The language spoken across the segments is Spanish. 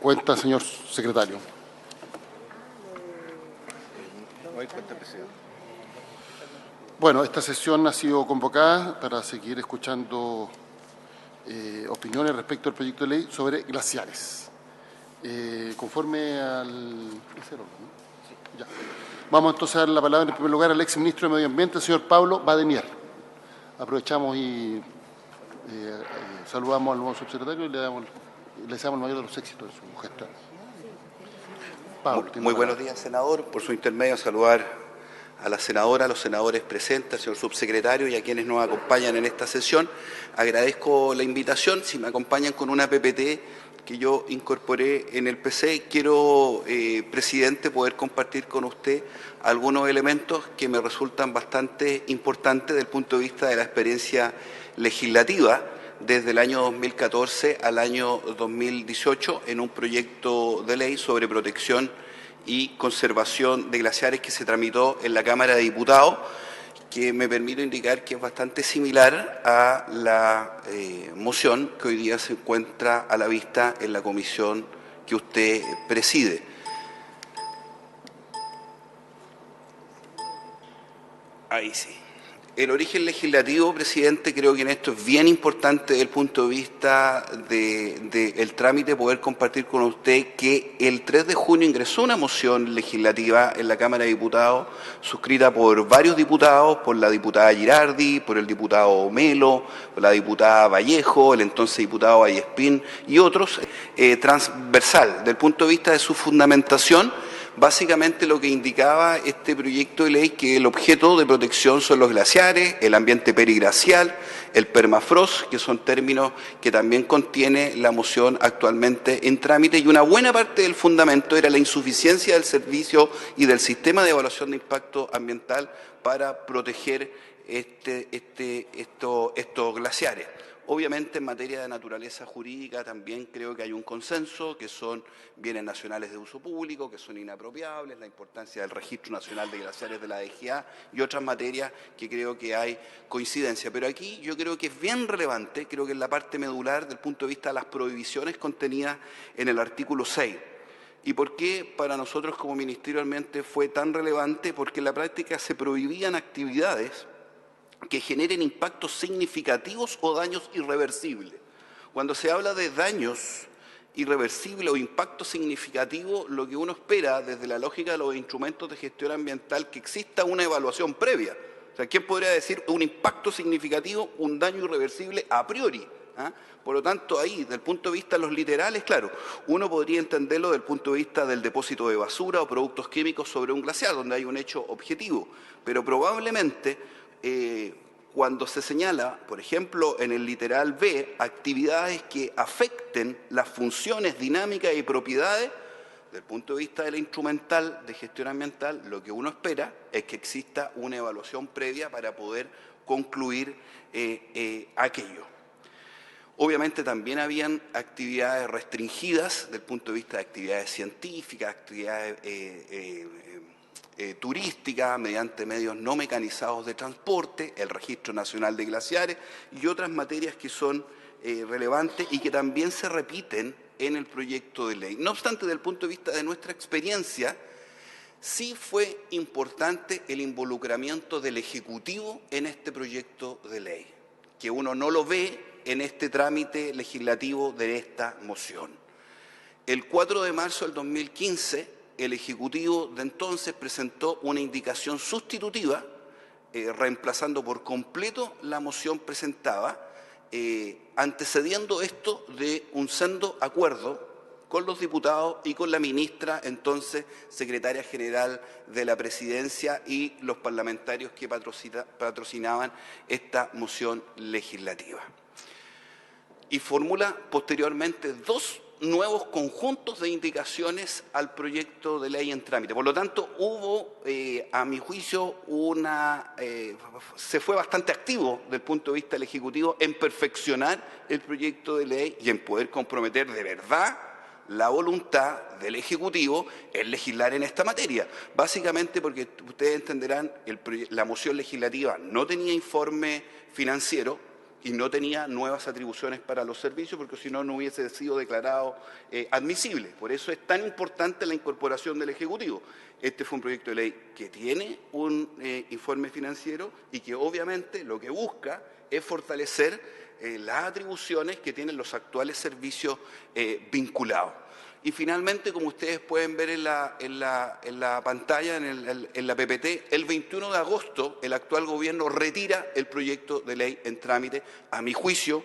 Cuenta, señor secretario. Bueno, esta sesión ha sido convocada para seguir escuchando opiniones respecto al proyecto de ley sobre glaciares. Conforme al... Ya. Vamos entonces a dar la palabra en primer lugar al exministro de Medio Ambiente, el señor Pablo Bademier. Aprovechamos y saludamos al nuevo subsecretario y le deseamos el mayor de los éxitos de su gestión. Pablo, muy buenos días, senador. Por su intermedio, saludar a la senadora, a los senadores presentes, al señor subsecretario y a quienes nos acompañan en esta sesión. Agradezco la invitación. Si me acompañan con una PPT que yo incorporé en el PC, quiero, presidente, poder compartir con usted algunos elementos que me resultan bastante importantes desde el punto de vista de la experiencia legislativa desde el año 2014 al año 2018 en un proyecto de ley sobre protección y conservación de glaciares que se tramitó en la Cámara de Diputados, que me permito indicar que es bastante similar a la moción que hoy día se encuentra a la vista en la comisión que usted preside. Ahí sí. El origen legislativo, presidente, creo que en esto es bien importante desde el punto de vista del trámite, poder compartir con usted que el 3 de junio ingresó una moción legislativa en la Cámara de Diputados, suscrita por varios diputados, por la diputada Girardi, por el diputado Melo, por la diputada Vallejo, el entonces diputado Vallespín y otros, transversal, desde el punto de vista de su fundamentación. Básicamente lo que indicaba este proyecto de ley que el objeto de protección son los glaciares, el ambiente periglacial, el permafrost, que son términos que también contiene la moción actualmente en trámite, y una buena parte del fundamento era la insuficiencia del servicio y del sistema de evaluación de impacto ambiental para proteger estos glaciares. Obviamente, en materia de naturaleza jurídica también creo que hay un consenso, que son bienes nacionales de uso público, que son inapropiables, la importancia del Registro Nacional de Glaciares de la DGA y otras materias que creo que hay coincidencia. Pero aquí yo creo que es bien relevante, creo que es la parte medular del punto de vista de las prohibiciones contenidas en el artículo 6. ¿Y por qué para nosotros como Ministerio del Ambiente fue tan relevante? Porque en la práctica se prohibían actividades que generen impactos significativos o daños irreversibles. Cuando se habla de daños irreversibles o impactos significativos, lo que uno espera desde la lógica de los instrumentos de gestión ambiental que exista una evaluación previa. O sea, ¿quién podría decir un impacto significativo, un daño irreversible a priori? Por lo tanto, ahí, desde el punto de vista de los literales, claro, uno podría entenderlo desde el punto de vista del depósito de basura o productos químicos sobre un glaciar, donde hay un hecho objetivo, pero probablemente cuando se señala, por ejemplo, en el literal B, actividades que afecten las funciones dinámicas y propiedades, desde el punto de vista de la instrumental de gestión ambiental, lo que uno espera es que exista una evaluación previa para poder concluir aquello. Obviamente también habían actividades restringidas desde el punto de vista de actividades científicas, actividades turística, mediante medios no mecanizados de transporte, el Registro Nacional de Glaciares y otras materias que son relevantes y que también se repiten en el proyecto de ley. No obstante, desde el punto de vista de nuestra experiencia, sí fue importante el involucramiento del Ejecutivo en este proyecto de ley, que uno no lo ve en este trámite legislativo de esta moción. El 4 de marzo del 2015, el Ejecutivo de entonces presentó una indicación sustitutiva, reemplazando por completo la moción presentada, antecediendo esto de un sendo acuerdo con los diputados y con la ministra, entonces secretaria general de la Presidencia, y los parlamentarios que patrocinaban esta moción legislativa. Y formula posteriormente dos nuevos conjuntos de indicaciones al proyecto de ley en trámite. Por lo tanto, hubo, a mi juicio, se fue bastante activo desde el punto de vista del Ejecutivo en perfeccionar el proyecto de ley y en poder comprometer de verdad la voluntad del Ejecutivo en legislar en esta materia. Básicamente porque ustedes entenderán, la moción legislativa no tenía informe financiero, y no tenía nuevas atribuciones para los servicios, porque si no, no hubiese sido declarado admisible. Por eso es tan importante la incorporación del Ejecutivo. Este fue un proyecto de ley que tiene un informe financiero y que obviamente lo que busca es fortalecer las atribuciones que tienen los actuales servicios vinculados. Y finalmente, como ustedes pueden ver en la pantalla, en la PPT, el 21 de agosto el actual gobierno retira el proyecto de ley en trámite. A mi juicio,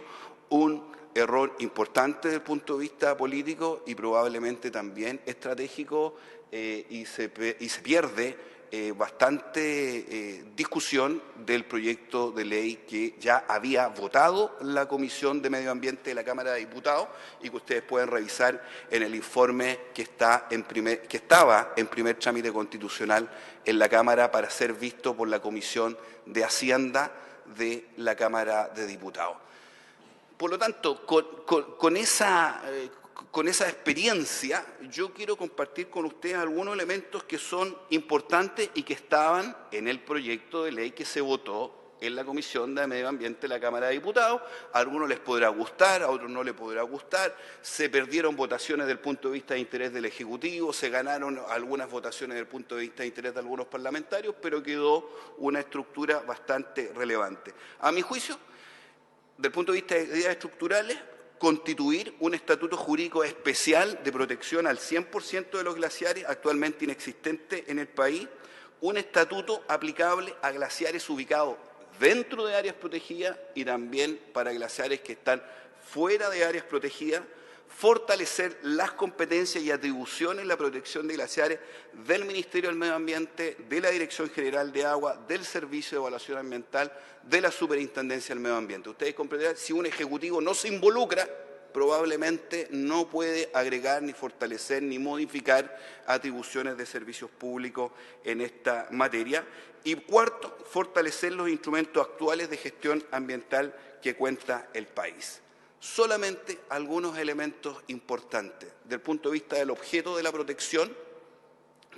un error importante desde el punto de vista político y probablemente también estratégico, y se pierde bastante discusión del proyecto de ley que ya había votado la Comisión de Medio Ambiente de la Cámara de Diputados y que ustedes pueden revisar en el informe que estaba en primer trámite constitucional en la Cámara para ser visto por la Comisión de Hacienda de la Cámara de Diputados. Por lo tanto, con esa experiencia, yo quiero compartir con ustedes algunos elementos que son importantes y que estaban en el proyecto de ley que se votó en la Comisión de Medio Ambiente de la Cámara de Diputados. A algunos les podrá gustar, a otros no les podrá gustar. Se perdieron votaciones desde el punto de vista de interés del Ejecutivo, se ganaron algunas votaciones desde el punto de vista de interés de algunos parlamentarios, pero quedó una estructura bastante relevante. A mi juicio, desde el punto de vista de ideas estructurales, constituir un estatuto jurídico especial de protección al 100% de los glaciares, actualmente inexistente en el país, un estatuto aplicable a glaciares ubicados dentro de áreas protegidas y también para glaciares que están fuera de áreas protegidas, fortalecer las competencias y atribuciones en la protección de glaciares del Ministerio del Medio Ambiente, de la Dirección General de Agua, del Servicio de Evaluación Ambiental, de la Superintendencia del Medio Ambiente. Ustedes comprenderán, si un Ejecutivo no se involucra, probablemente no puede agregar, ni fortalecer, ni modificar atribuciones de servicios públicos en esta materia. Y cuarto, fortalecer los instrumentos actuales de gestión ambiental que cuenta el país. Solamente algunos elementos importantes. Desde el punto de vista del objeto de la protección,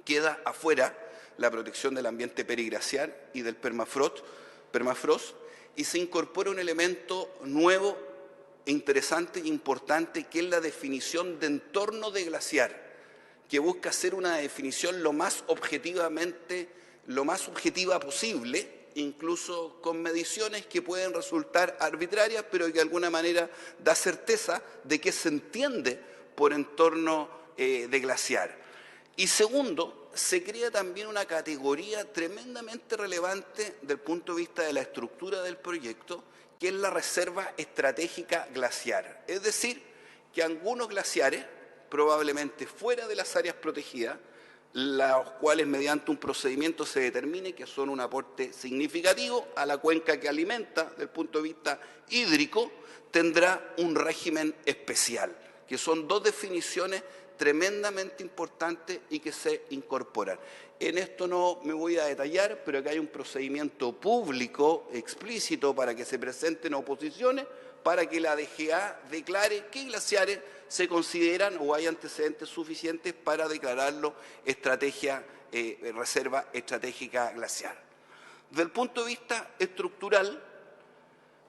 queda afuera la protección del ambiente periglaciar y del permafrost, y se incorpora un elemento nuevo, interesante e importante, que es la definición de entorno de glaciar, que busca ser una definición lo más objetiva posible, incluso con mediciones que pueden resultar arbitrarias, pero que de alguna manera da certeza de qué se entiende por entorno de glaciar. Y segundo, se crea también una categoría tremendamente relevante desde el punto de vista de la estructura del proyecto, que es la Reserva Estratégica Glaciar. Es decir, que algunos glaciares, probablemente fuera de las áreas protegidas, los cuales mediante un procedimiento se determine que son un aporte significativo a la cuenca que alimenta desde el punto de vista hídrico, tendrá un régimen especial, que son dos definiciones tremendamente importantes y que se incorporan. En esto no me voy a detallar, pero que hay un procedimiento público explícito para que se presenten oposiciones, para que la DGA declare qué glaciares se consideran o hay antecedentes suficientes para declararlo reserva estratégica glaciar. Desde el punto de vista estructural,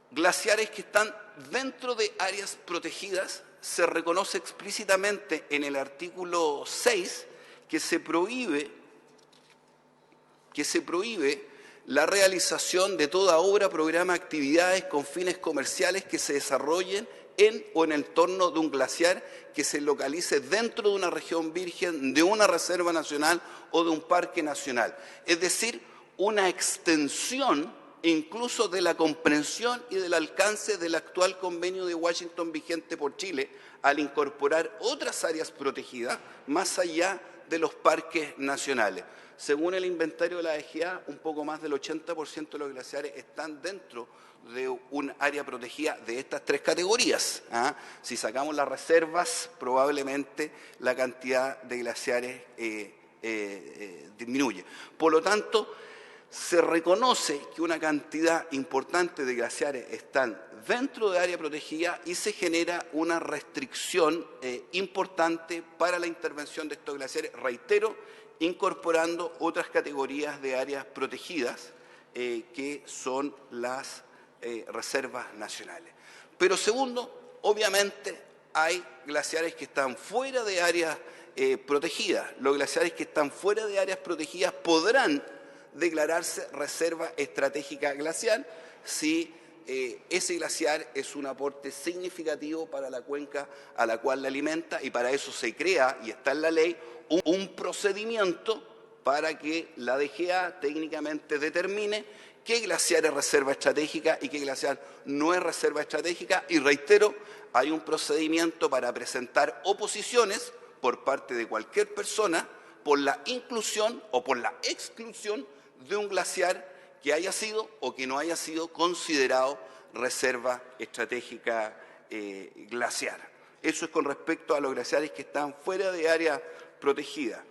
glaciares que están dentro de áreas protegidas, se reconoce explícitamente en el artículo 6 que se prohíbe la realización de toda obra, programa, actividades con fines comerciales que se desarrollen en o en el entorno de un glaciar que se localice dentro de una región virgen, de una reserva nacional o de un parque nacional. Es decir, una extensión incluso de la comprensión y del alcance del actual convenio de Washington vigente por Chile, al incorporar otras áreas protegidas más allá de los parques nacionales. Según el inventario de la DGA, un poco más del 80% de los glaciares están dentro de un área protegida de estas tres categorías. Si sacamos las reservas, probablemente la cantidad de glaciares disminuye. Por lo tanto, se reconoce que una cantidad importante de glaciares están dentro de área protegida y se genera una restricción importante para la intervención de estos glaciares, reitero, incorporando otras categorías de áreas protegidas que son las reservas nacionales. Pero segundo, obviamente hay glaciares que están fuera de áreas protegidas. Los glaciares que están fuera de áreas protegidas podrán declararse reserva estratégica glacial si ese glaciar es un aporte significativo para la cuenca a la cual la alimenta, y para eso se crea, y está en la ley, un procedimiento para que la DGA técnicamente determine qué glaciar es reserva estratégica y qué glaciar no es reserva estratégica. Y reitero, hay un procedimiento para presentar oposiciones por parte de cualquier persona por la inclusión o por la exclusión de un glaciar que haya sido o que no haya sido considerado reserva estratégica glaciar. Eso es con respecto a los glaciares que están fuera de área protegida.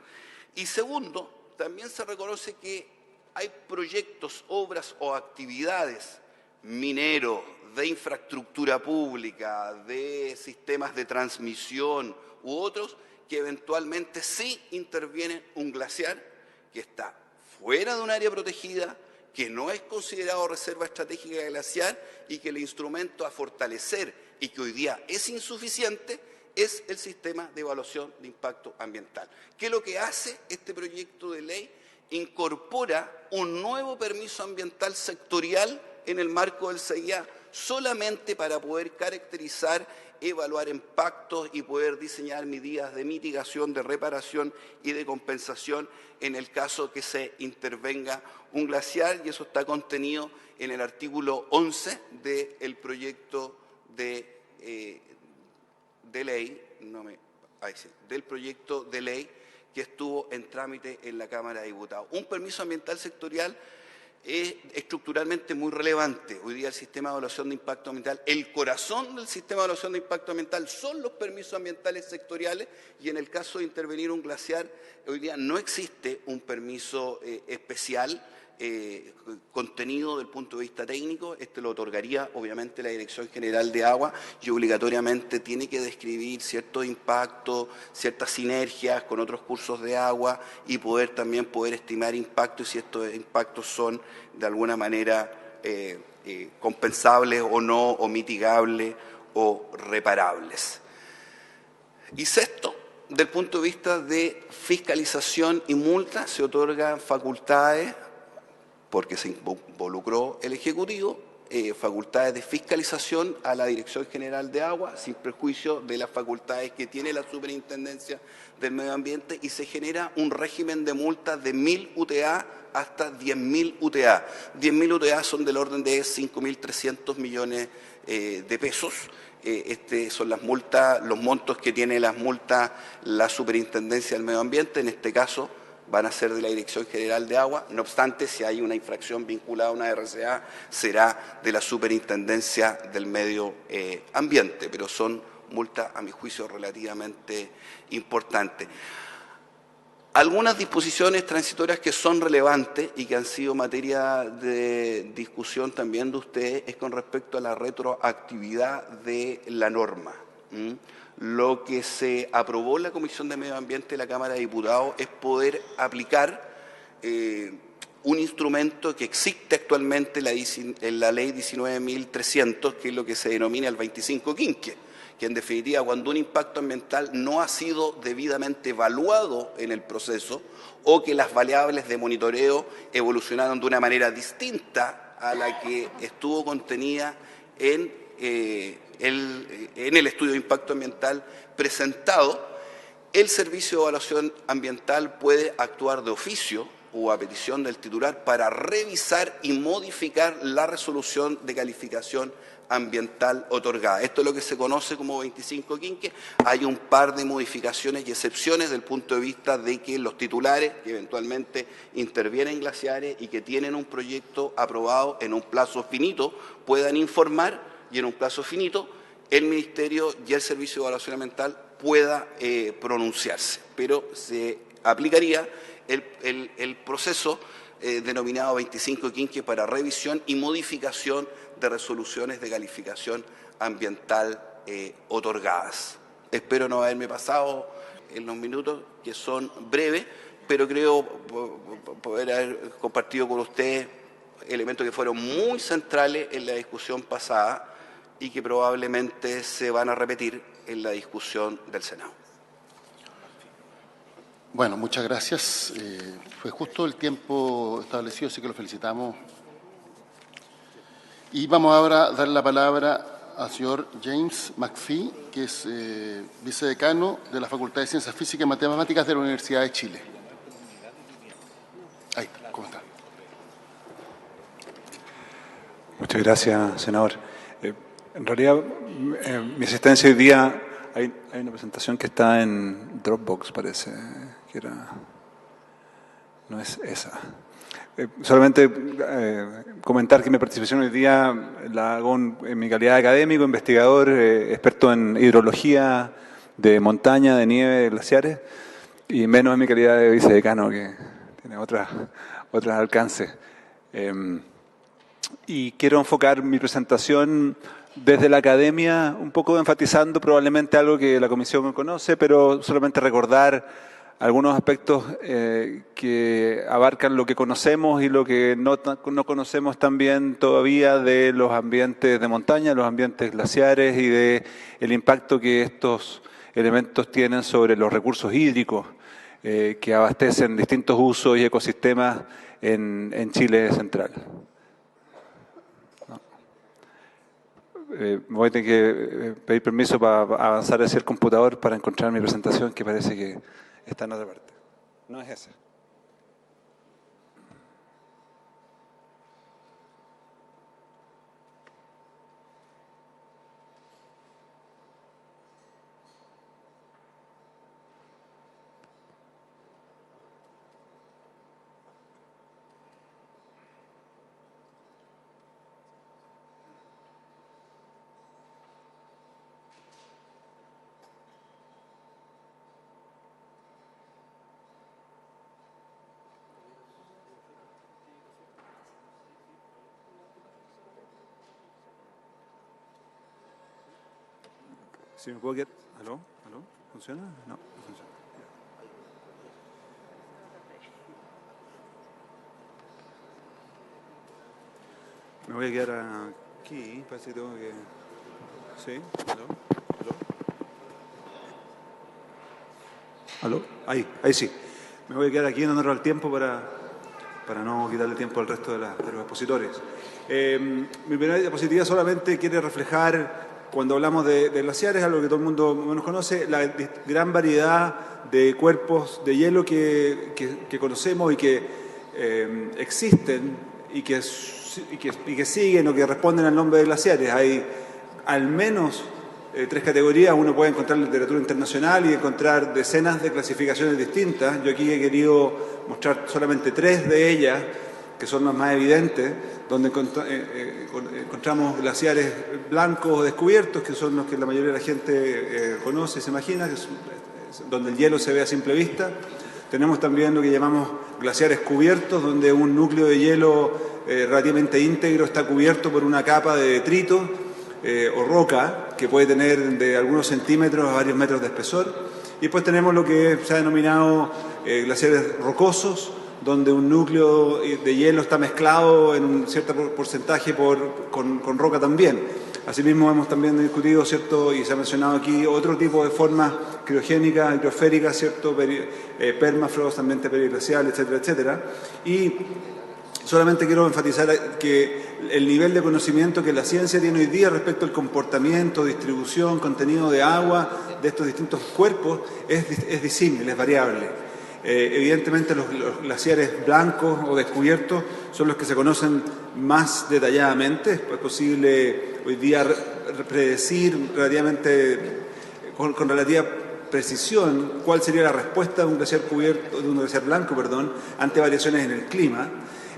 Y segundo, también se reconoce que hay proyectos, obras o actividades mineros, de infraestructura pública, de sistemas de transmisión u otros que eventualmente sí interviene un glaciar que está fuera de un área protegida, que no es considerado reserva estratégica glaciar y que el instrumento a fortalecer y que hoy día es insuficiente es el sistema de evaluación de impacto ambiental. ¿Qué es lo que hace este proyecto de ley? Incorpora un nuevo permiso ambiental sectorial en el marco del CIA solamente para poder caracterizar, evaluar impactos y poder diseñar medidas de mitigación, de reparación y de compensación en el caso que se intervenga un glaciar, y eso está contenido en el artículo 11 del proyecto del proyecto de ley que estuvo en trámite en la Cámara de Diputados. Un permiso ambiental sectorial es estructuralmente muy relevante. Hoy día el sistema de evaluación de impacto ambiental, el corazón del sistema de evaluación de impacto ambiental son los permisos ambientales sectoriales, y en el caso de intervenir un glaciar, hoy día no existe un permiso especial contenido del punto de vista técnico. Este lo otorgaría obviamente la Dirección General de Agua y obligatoriamente tiene que describir ciertos impactos, ciertas sinergias con otros cursos de agua y también poder estimar impactos y si estos impactos son de alguna manera compensables o no, o mitigables o reparables. Y sexto, del punto de vista de fiscalización y multa, se otorgan facultades, porque se involucró el Ejecutivo, facultades de fiscalización a la Dirección General de Agua, sin perjuicio de las facultades que tiene la Superintendencia del Medio Ambiente, y se genera un régimen de multas de 1.000 UTA hasta 10.000 UTA. 10.000 UTA son del orden de 5.300 millones de pesos. Son las multas, los montos que tiene las multas la Superintendencia del Medio Ambiente, en este caso van a ser de la Dirección General de Agua. No obstante, si hay una infracción vinculada a una RCA, será de la Superintendencia del Medio Ambiente, pero son multas, a mi juicio, relativamente importantes. Algunas disposiciones transitorias que son relevantes y que han sido materia de discusión también de ustedes es con respecto a la retroactividad de la norma. Lo que se aprobó en la Comisión de Medio Ambiente de la Cámara de Diputados es poder aplicar un instrumento que existe actualmente en la Ley 19.300, que es lo que se denomina el 25 quinque, que en definitiva, cuando un impacto ambiental no ha sido debidamente evaluado en el proceso o que las variables de monitoreo evolucionaron de una manera distinta a la que estuvo contenida en el estudio de impacto ambiental presentado, el Servicio de Evaluación Ambiental puede actuar de oficio o a petición del titular para revisar y modificar la resolución de calificación ambiental otorgada. Esto es lo que se conoce como 25 quinque. Hay un par de modificaciones y excepciones desde el punto de vista de que los titulares que eventualmente intervienen en glaciares y que tienen un proyecto aprobado en un plazo finito puedan informar, y en un plazo finito el Ministerio y el Servicio de Evaluación Ambiental pueda pronunciarse. Pero se aplicaría el proceso denominado 25 quinque para revisión y modificación de resoluciones de calificación ambiental otorgadas. Espero no haberme pasado en los minutos, que son breves, pero creo poder haber compartido con ustedes elementos que fueron muy centrales en la discusión pasada y que probablemente se van a repetir en la discusión del Senado. Bueno, muchas gracias. Fue justo el tiempo establecido, así que lo felicitamos. Y vamos ahora a dar la palabra al señor James McPhee, que es vicedecano de la Facultad de Ciencias Físicas y Matemáticas de la Universidad de Chile. Ahí está, ¿cómo está? Muchas gracias, senador. En realidad, mi asistencia hoy día, hay una presentación que está en Dropbox, parece, que era... No es esa. Solamente comentar que mi participación hoy día la hago en mi calidad de académico, investigador, experto en hidrología de montaña, de nieve, de glaciares, y menos en mi calidad de vicedecano, que tiene otros alcances. Y quiero enfocar mi presentación desde la academia, un poco enfatizando probablemente algo que la Comisión conoce, pero solamente recordar algunos aspectos que abarcan lo que conocemos y lo que no conocemos también todavía de los ambientes de montaña, los ambientes glaciares y de el impacto que estos elementos tienen sobre los recursos hídricos que abastecen distintos usos y ecosistemas en Chile central. Voy a tener que pedir permiso para avanzar hacia el computador para encontrar mi presentación, que parece que está en otra parte. No es esa. Si me puedo quedar... ¿Aló? ¿Aló? ¿Funciona? No, no funciona. Me voy a quedar aquí, parece que tengo que... ¿Sí? ¿Aló? ¿Aló? ¿Aló? Ahí sí. Me voy a quedar aquí en honor al tiempo para no quitarle tiempo al resto de los expositores. Mi primera diapositiva solamente quiere reflejar, cuando hablamos de glaciares, algo que todo el mundo más o menos conoce, la gran variedad de cuerpos de hielo que conocemos y que existen y que siguen o que responden al nombre de glaciares. Hay al menos 3 categorías. Uno puede encontrar literatura internacional y encontrar decenas de clasificaciones distintas. Yo aquí he querido mostrar solamente 3 de ellas, que son las más evidentes, donde encontramos glaciares blancos o descubiertos, que son los que la mayoría de la gente conoce y se imagina, que es donde el hielo se ve a simple vista. Tenemos también lo que llamamos glaciares cubiertos, donde un núcleo de hielo relativamente íntegro está cubierto por una capa de detrito o roca, que puede tener de algunos centímetros a varios metros de espesor. Y después tenemos lo que se ha denominado glaciares rocosos, donde un núcleo de hielo está mezclado en un cierto porcentaje con roca también. Asimismo, hemos también discutido, ¿cierto?, y se ha mencionado aquí, otro tipo de formas criogénicas, hidrosféricas, ¿cierto?, permafrost, ambiente periglacial, etcétera, etcétera. Y solamente quiero enfatizar que el nivel de conocimiento que la ciencia tiene hoy día respecto al comportamiento, distribución, contenido de agua de estos distintos cuerpos es disímil, es variable. Evidentemente los glaciares blancos o descubiertos son los que se conocen más detalladamente. Es posible hoy día predecir con relativa precisión cuál sería la respuesta de un glaciar blanco, ante variaciones en el clima.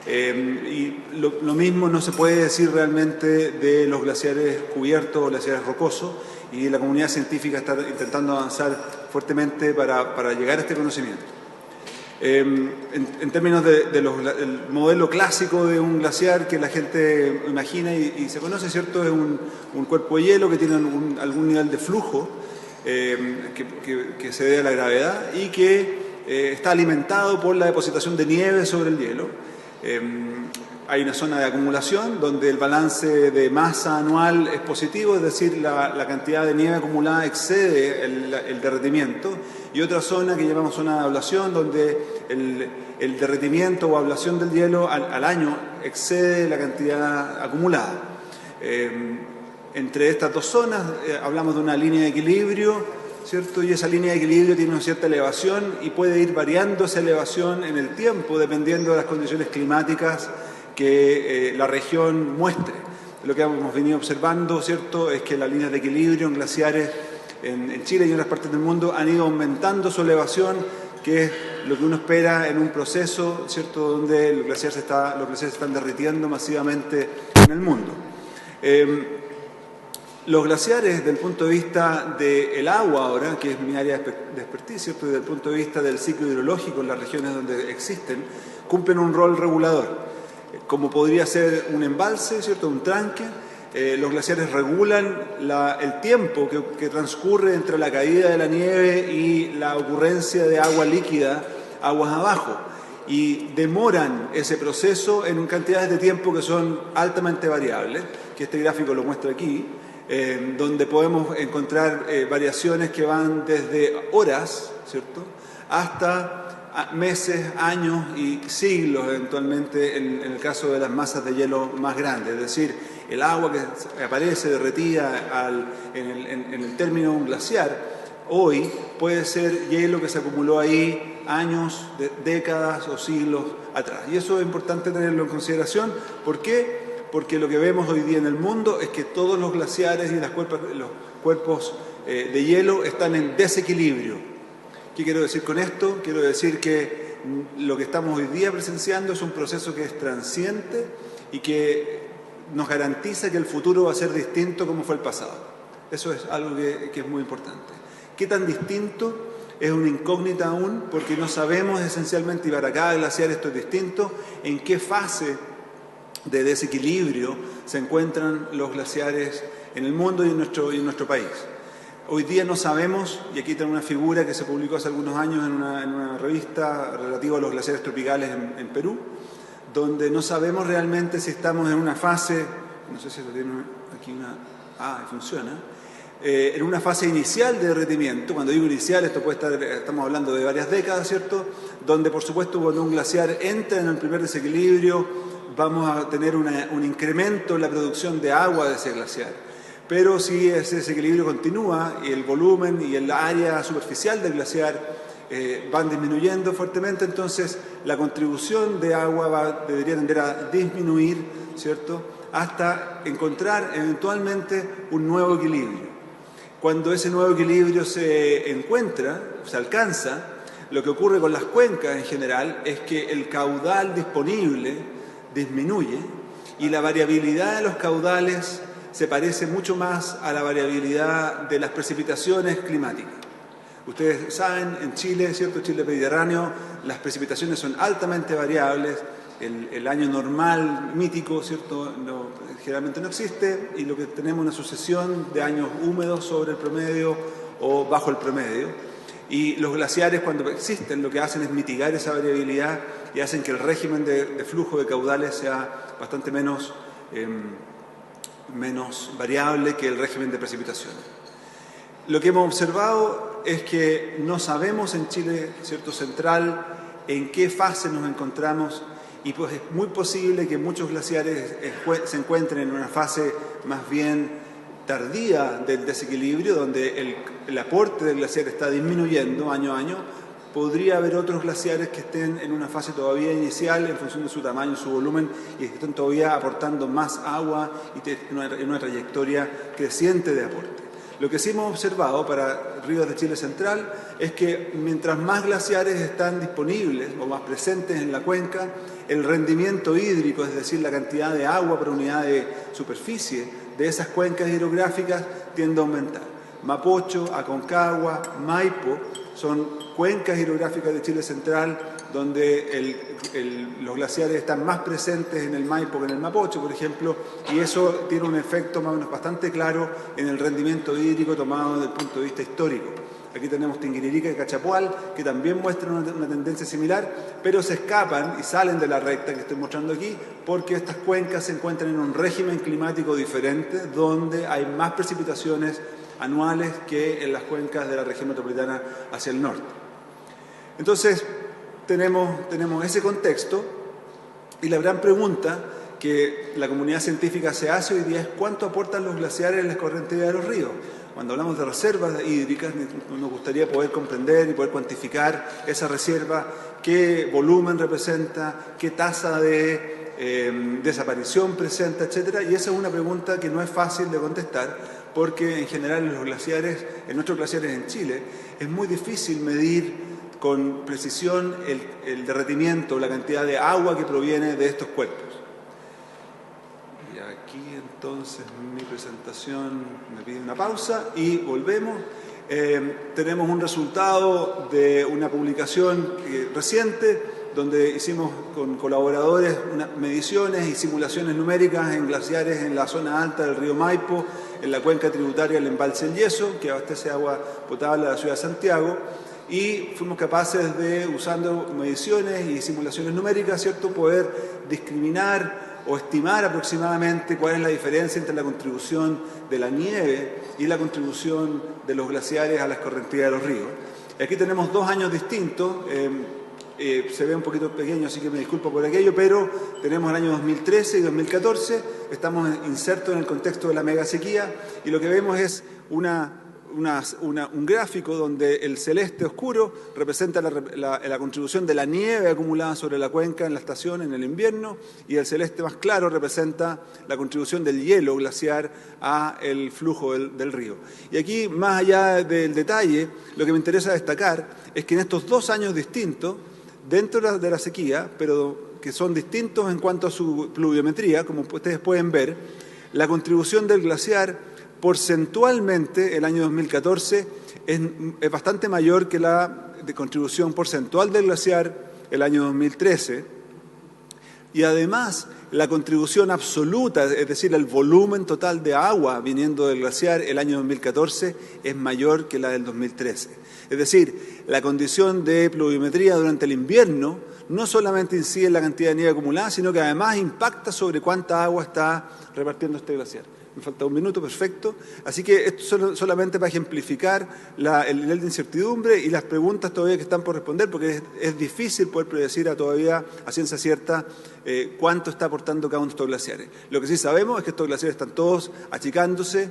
Y lo mismo no se puede decir realmente de los glaciares cubiertos o glaciares rocosos, y la comunidad científica está intentando avanzar fuertemente para llegar a este conocimiento. En términos del modelo clásico de un glaciar que la gente imagina y se conoce, ¿cierto?, es un cuerpo de hielo que tiene algún nivel de flujo que se debe a la gravedad y que está alimentado por la depositación de nieve sobre el hielo. hay una zona de acumulación donde el balance de masa anual es positivo, es decir, la cantidad de nieve acumulada excede el derretimiento, y otra zona que llamamos zona de ablación, donde el derretimiento o ablación del hielo al año excede la cantidad acumulada. Entre estas dos zonas hablamos de una línea de equilibrio, ¿cierto? Y esa línea de equilibrio tiene una cierta elevación y puede ir variando esa elevación en el tiempo dependiendo de las condiciones climáticas que la región muestre. Lo que hemos venido observando, ¿cierto?, es que las líneas de equilibrio en glaciares en Chile y en otras partes del mundo han ido aumentando su elevación, que es lo que uno espera en un proceso, ¿cierto?, donde los glaciares se están derritiendo masivamente en el mundo. Los glaciares, desde el punto de vista del agua ahora, que es mi área de expertise, ¿cierto?, desde el punto de vista del ciclo hidrológico en las regiones donde existen, cumplen un rol regulador. Como podría ser un embalse, ¿cierto?, un tranque. Los glaciares regulan el tiempo que transcurre entre la caída de la nieve y la ocurrencia de agua líquida aguas abajo, y demoran ese proceso en cantidades de tiempo que son altamente variables, que este gráfico lo muestra aquí, donde podemos encontrar variaciones que van desde horas, ¿cierto?, hasta meses, años y siglos eventualmente en el caso de las masas de hielo más grandes. Es decir, el agua que aparece derretida en el término de un glaciar hoy puede ser hielo que se acumuló ahí años, décadas o siglos atrás. Y eso es importante tenerlo en consideración. ¿Por qué? Porque lo que vemos hoy día en el mundo es que todos los glaciares y los cuerpos de hielo están en desequilibrio. ¿Qué quiero decir con esto? Quiero decir que lo que estamos hoy día presenciando es un proceso que es transiente y que nos garantiza que el futuro va a ser distinto como fue el pasado. Eso es algo que es muy importante. ¿Qué tan distinto? Es una incógnita aún, porque no sabemos esencialmente, y para cada glaciar esto es distinto, en qué fase de desequilibrio se encuentran los glaciares en el mundo y en nuestro país. Hoy día no sabemos, y aquí tengo una figura que se publicó hace algunos años en una revista relativa a los glaciares tropicales en Perú, donde no sabemos realmente si estamos en una fase, no sé si lo tiene aquí funciona, en una fase inicial de derretimiento. Cuando digo inicial, esto puede estar, estamos hablando de varias décadas, ¿cierto?, donde por supuesto cuando un glaciar entra en el primer desequilibrio vamos a tener un incremento en la producción de agua de ese glaciar. Pero si ese desequilibrio continúa y el volumen y el área superficial del glaciar van disminuyendo fuertemente, entonces la contribución de agua debería tender a disminuir, ¿cierto?, hasta encontrar eventualmente un nuevo equilibrio. Cuando ese nuevo equilibrio se alcanza, lo que ocurre con las cuencas en general es que el caudal disponible disminuye y la variabilidad de los caudales se parece mucho más a la variabilidad de las precipitaciones climáticas. Ustedes saben, en Chile, ¿cierto?, Chile mediterráneo, las precipitaciones son altamente variables. El año normal, mítico, ¿cierto?, generalmente no existe, y lo que tenemos es una sucesión de años húmedos sobre el promedio o bajo el promedio. Y los glaciares, cuando existen, lo que hacen es mitigar esa variabilidad y hacen que el régimen de flujo de caudales sea bastante menos variable que el régimen de precipitaciones. Lo que hemos observado es que no sabemos en Chile, ¿cierto?, central, en qué fase nos encontramos, y pues es muy posible que muchos glaciares se encuentren en una fase más bien tardía del desequilibrio, donde el aporte del glaciar está disminuyendo año a año. Podría haber otros glaciares que estén en una fase todavía inicial en función de su tamaño, su volumen, y que estén todavía aportando más agua y en una trayectoria creciente de aporte. Lo que sí hemos observado para ríos de Chile central es que mientras más glaciares están disponibles o más presentes en la cuenca, el rendimiento hídrico, es decir, la cantidad de agua por unidad de superficie de esas cuencas hidrográficas, tiende a aumentar. Mapocho, Aconcagua, Maipo son cuencas hidrográficas de Chile central donde los glaciares están más presentes en el Maipo que en el Mapocho, por ejemplo, y eso tiene un efecto más o menos bastante claro en el rendimiento hídrico tomado desde el punto de vista histórico. Aquí tenemos Tinguiririca y Cachapual, que también muestran una tendencia similar, pero se escapan y salen de la recta que estoy mostrando aquí, porque estas cuencas se encuentran en un régimen climático diferente, donde hay más precipitaciones anuales que en las cuencas de la región metropolitana hacia el norte. Entonces, tenemos ese contexto, y la gran pregunta que la comunidad científica se hace hoy día es cuánto aportan los glaciares en la escorrentía de los ríos. Cuando hablamos de reservas hídricas, nos gustaría poder comprender y poder cuantificar esa reserva, qué volumen representa, qué tasa de desaparición presenta, etc. Y esa es una pregunta que no es fácil de contestar, porque en general en nuestros glaciares en Chile, es muy difícil medir con precisión el derretimiento, la cantidad de agua que proviene de estos cuerpos. Y aquí entonces mi presentación me pide una pausa y volvemos. Tenemos un resultado de una publicación reciente donde hicimos con colaboradores unas mediciones y simulaciones numéricas en glaciares en la zona alta del río Maipo, en la cuenca tributaria del embalse El Yeso, que abastece agua potable a la ciudad de Santiago. Y fuimos capaces de, usando mediciones y simulaciones numéricas, ¿cierto?, poder discriminar o estimar aproximadamente cuál es la diferencia entre la contribución de la nieve y la contribución de los glaciares a la escorrentía de los ríos. Aquí tenemos 2 años distintos, se ve un poquito pequeño, así que me disculpo por aquello, pero tenemos el año 2013 y 2014, estamos insertos en el contexto de la mega sequía, y lo que vemos es un gráfico donde el celeste oscuro representa la contribución de la nieve acumulada sobre la cuenca en la estación en el invierno, y el celeste más claro representa la contribución del hielo glaciar a el flujo del río. Y aquí, más allá del detalle, lo que me interesa destacar es que en estos 2 años distintos, dentro de la sequía, pero que son distintos en cuanto a su pluviometría, como ustedes pueden ver, la contribución del glaciar porcentualmente el año 2014 es bastante mayor que la contribución porcentual del glaciar el año 2013, y además la contribución absoluta, es decir, el volumen total de agua viniendo del glaciar el año 2014 es mayor que la del 2013. Es decir, la condición de pluviometría durante el invierno no solamente incide en la cantidad de nieve acumulada, sino que además impacta sobre cuánta agua está repartiendo este glaciar. Me falta 1 minuto, perfecto. Así que esto solamente para ejemplificar el nivel de incertidumbre y las preguntas todavía que están por responder, porque es difícil poder predecir todavía a ciencia cierta cuánto está aportando cada uno de estos glaciares. Lo que sí sabemos es que estos glaciares están todos achicándose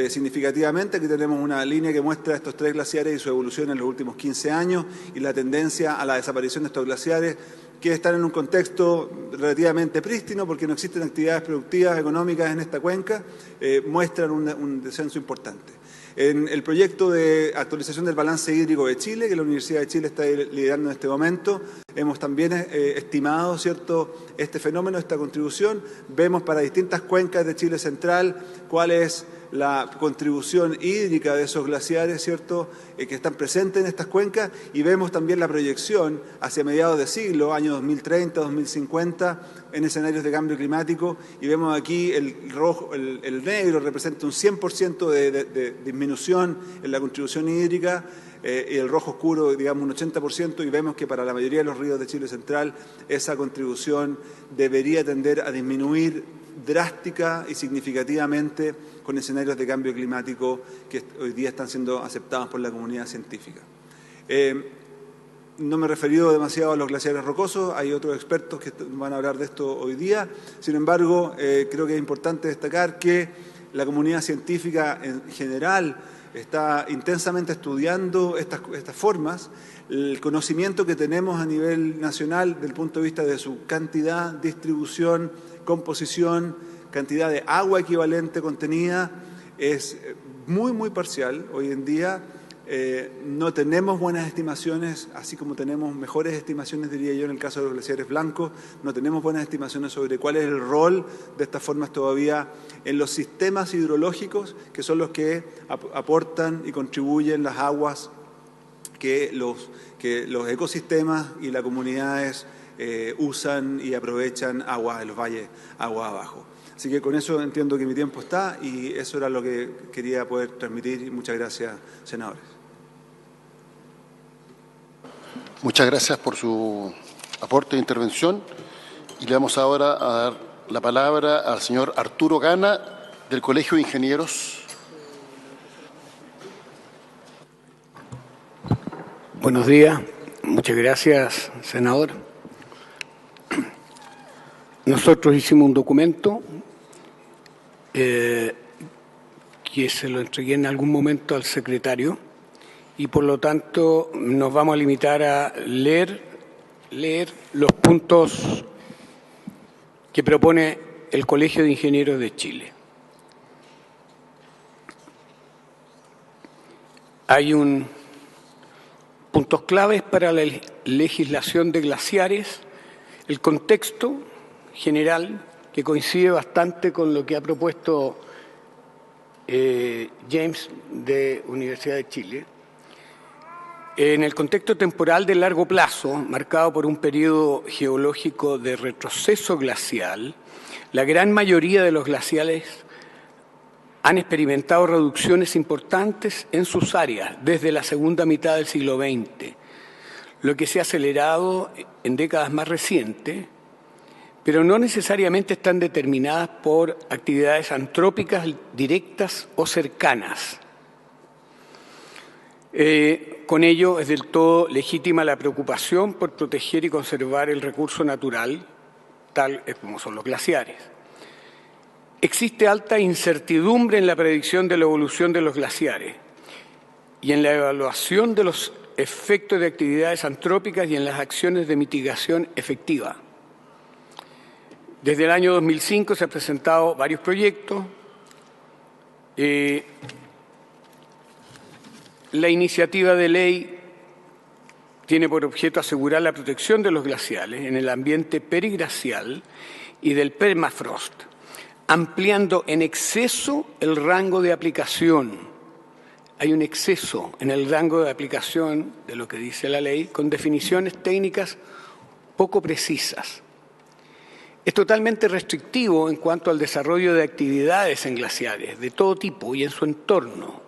significativamente. Aquí tenemos una línea que muestra estos 3 glaciares y su evolución en los últimos 15 años y la tendencia a la desaparición de estos glaciares, que están en un contexto relativamente prístino porque no existen actividades productivas económicas en esta cuenca, muestran un descenso importante. En el proyecto de actualización del balance hídrico de Chile, que la Universidad de Chile está liderando en este momento, hemos también estimado, ¿cierto?, este fenómeno, esta contribución. Vemos para distintas cuencas de Chile central cuál es la contribución hídrica de esos glaciares, ¿cierto?, que están presentes en estas cuencas, y vemos también la proyección hacia mediados de siglo, año 2030, 2050, en escenarios de cambio climático, y vemos aquí el negro representa un 100% de disminución en la contribución hídrica, y el rojo oscuro, digamos, un 80%, y vemos que para la mayoría de los ríos de Chile central esa contribución debería tender a disminuir drástica y significativamente con escenarios de cambio climático que hoy día están siendo aceptados por la comunidad científica. No me he referido demasiado a los glaciares rocosos, hay otros expertos que van a hablar de esto hoy día. Sin embargo, creo que es importante destacar que la comunidad científica en general está intensamente estudiando estas formas. El conocimiento que tenemos a nivel nacional desde el punto de vista de su cantidad, distribución, composición, cantidad de agua equivalente contenida es muy, muy parcial. Hoy en día no tenemos buenas estimaciones, así como tenemos mejores estimaciones, diría yo, en el caso de los glaciares blancos. No tenemos buenas estimaciones sobre cuál es el rol de estas formas todavía en los sistemas hidrológicos, que son los que aportan y contribuyen las aguas que los ecosistemas y las comunidades usan y aprovechan agua de los valles, agua abajo. Así que con eso entiendo que mi tiempo está y eso era lo que quería poder transmitir. Muchas gracias, senadores. Muchas gracias por su aporte de intervención y le vamos ahora a dar la palabra al señor Arturo Gana del Colegio de Ingenieros. Buenos días. Muchas gracias, senador. Nosotros hicimos un documento que se lo entregué en algún momento al secretario y por lo tanto nos vamos a limitar a leer los puntos que propone el Colegio de Ingenieros de Chile. Hay puntos claves para la legislación de glaciares, el contexto general, que coincide bastante con lo que ha propuesto James de Universidad de Chile. En el contexto temporal de largo plazo, marcado por un periodo geológico de retroceso glacial, la gran mayoría de los glaciares han experimentado reducciones importantes en sus áreas desde la segunda mitad del siglo XX, lo que se ha acelerado en décadas más recientes, pero no necesariamente están determinadas por actividades antrópicas directas o cercanas. Con ello es del todo legítima la preocupación por proteger y conservar el recurso natural, tal como son los glaciares. Existe alta incertidumbre en la predicción de la evolución de los glaciares y en la evaluación de los efectos de actividades antrópicas y en las acciones de mitigación efectiva. Desde el año 2005 se han presentado varios proyectos. La iniciativa de ley tiene por objeto asegurar la protección de los glaciares en el ambiente periglacial y del permafrost, ampliando en exceso el rango de aplicación. Hay un exceso en el rango de aplicación de lo que dice la ley, con definiciones técnicas poco precisas. Es totalmente restrictivo en cuanto al desarrollo de actividades en glaciares, de todo tipo y en su entorno,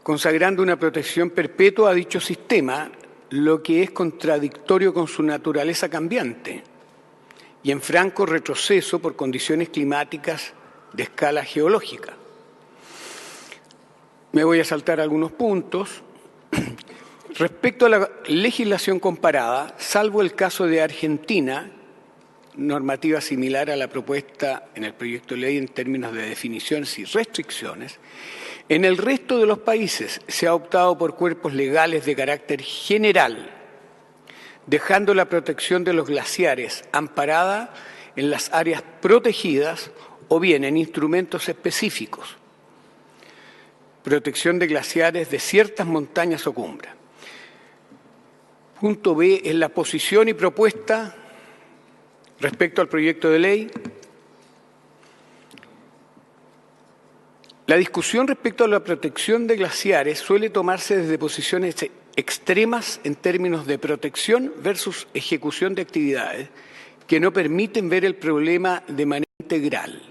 consagrando una protección perpetua a dicho sistema, lo que es contradictorio con su naturaleza cambiante y en franco retroceso por condiciones climáticas de escala geológica. Me voy a saltar algunos puntos. Respecto a la legislación comparada, salvo el caso de Argentina, normativa similar a la propuesta en el proyecto de ley en términos de definiciones y restricciones, en el resto de los países se ha optado por cuerpos legales de carácter general, dejando la protección de los glaciares amparada en las áreas protegidas o bien en instrumentos específicos. Protección de glaciares de ciertas montañas o cumbres. Punto B es la posición y propuesta respecto al proyecto de ley. La discusión respecto a la protección de glaciares suele tomarse desde posiciones extremas en términos de protección versus ejecución de actividades que no permiten ver el problema de manera integral.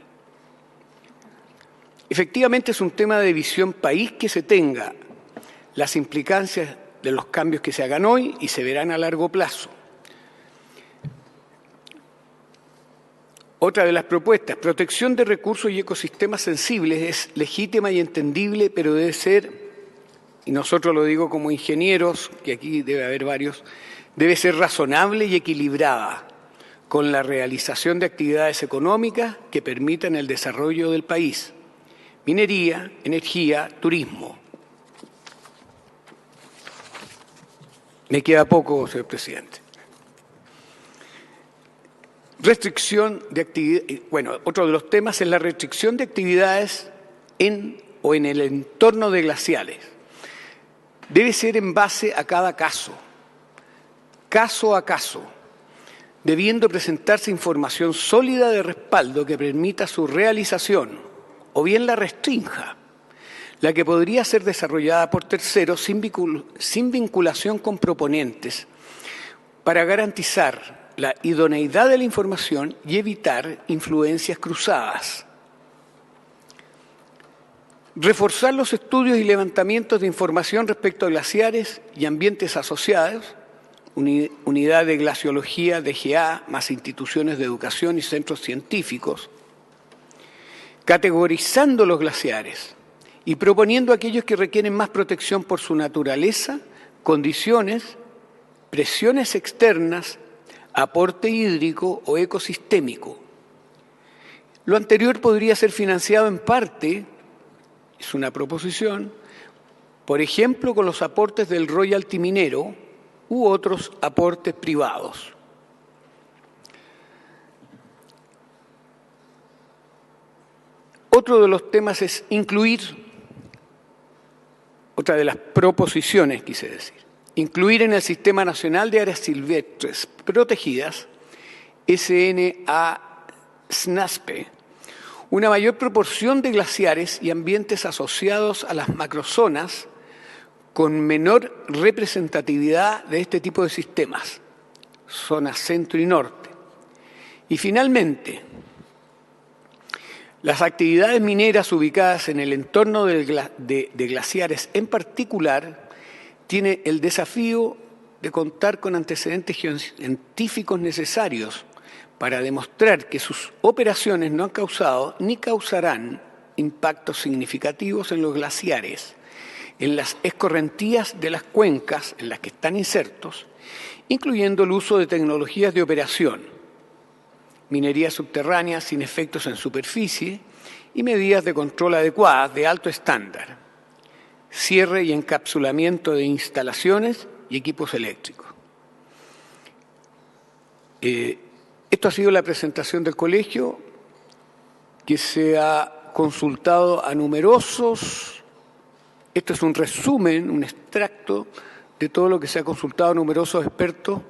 Efectivamente es un tema de visión país que se tenga las implicancias de los cambios que se hagan hoy y se verán a largo plazo. Otra de las propuestas, protección de recursos y ecosistemas sensibles, es legítima y entendible, pero debe ser, y nosotros lo digo como ingenieros, que aquí debe haber varios, debe ser razonable y equilibrada con la realización de actividades económicas que permitan el desarrollo del país. Minería, energía, turismo. Me queda poco, señor presidente. Restricción de actividades. Bueno, otro de los temas es la restricción de actividades en el entorno de glaciares. Debe ser en base a cada caso a caso, debiendo presentarse información sólida de respaldo que permita su realización o bien la restrinja, la que podría ser desarrollada por terceros sin vinculación con proponentes para garantizar la idoneidad de la información y evitar influencias cruzadas. reforzar los estudios y levantamientos de información respecto a glaciares y ambientes asociados, unidad de glaciología, DGA, más instituciones de educación y centros científicos, categorizando los glaciares y proponiendo aquellos que requieren más protección por su naturaleza, condiciones, presiones externas, aporte hídrico o ecosistémico. Lo anterior podría ser financiado en parte, es una proposición, por ejemplo, con los aportes del royalty minero u otros aportes privados. Otro de los temas es incluir, otra de las proposiciones, quise decir, incluir en el Sistema Nacional de Áreas Silvestres Protegidas, SNA-SNASPE, una mayor proporción de glaciares y ambientes asociados a las macrozonas con menor representatividad de este tipo de sistemas, zonas centro y norte. Y finalmente, las actividades mineras ubicadas en el entorno de glaciares en particular tiene el desafío de contar con antecedentes científicos necesarios para demostrar que sus operaciones no han causado ni causarán impactos significativos en los glaciares, en las escorrentías de las cuencas en las que están insertos, incluyendo el uso de tecnologías de operación, minería subterránea sin efectos en superficie y medidas de control adecuadas de alto estándar, cierre y encapsulamiento de instalaciones y equipos eléctricos. Esto ha sido la presentación del colegio, que se ha consultado a numerosos. Esto es un resumen, un extracto de todo lo que se ha consultado a numerosos expertos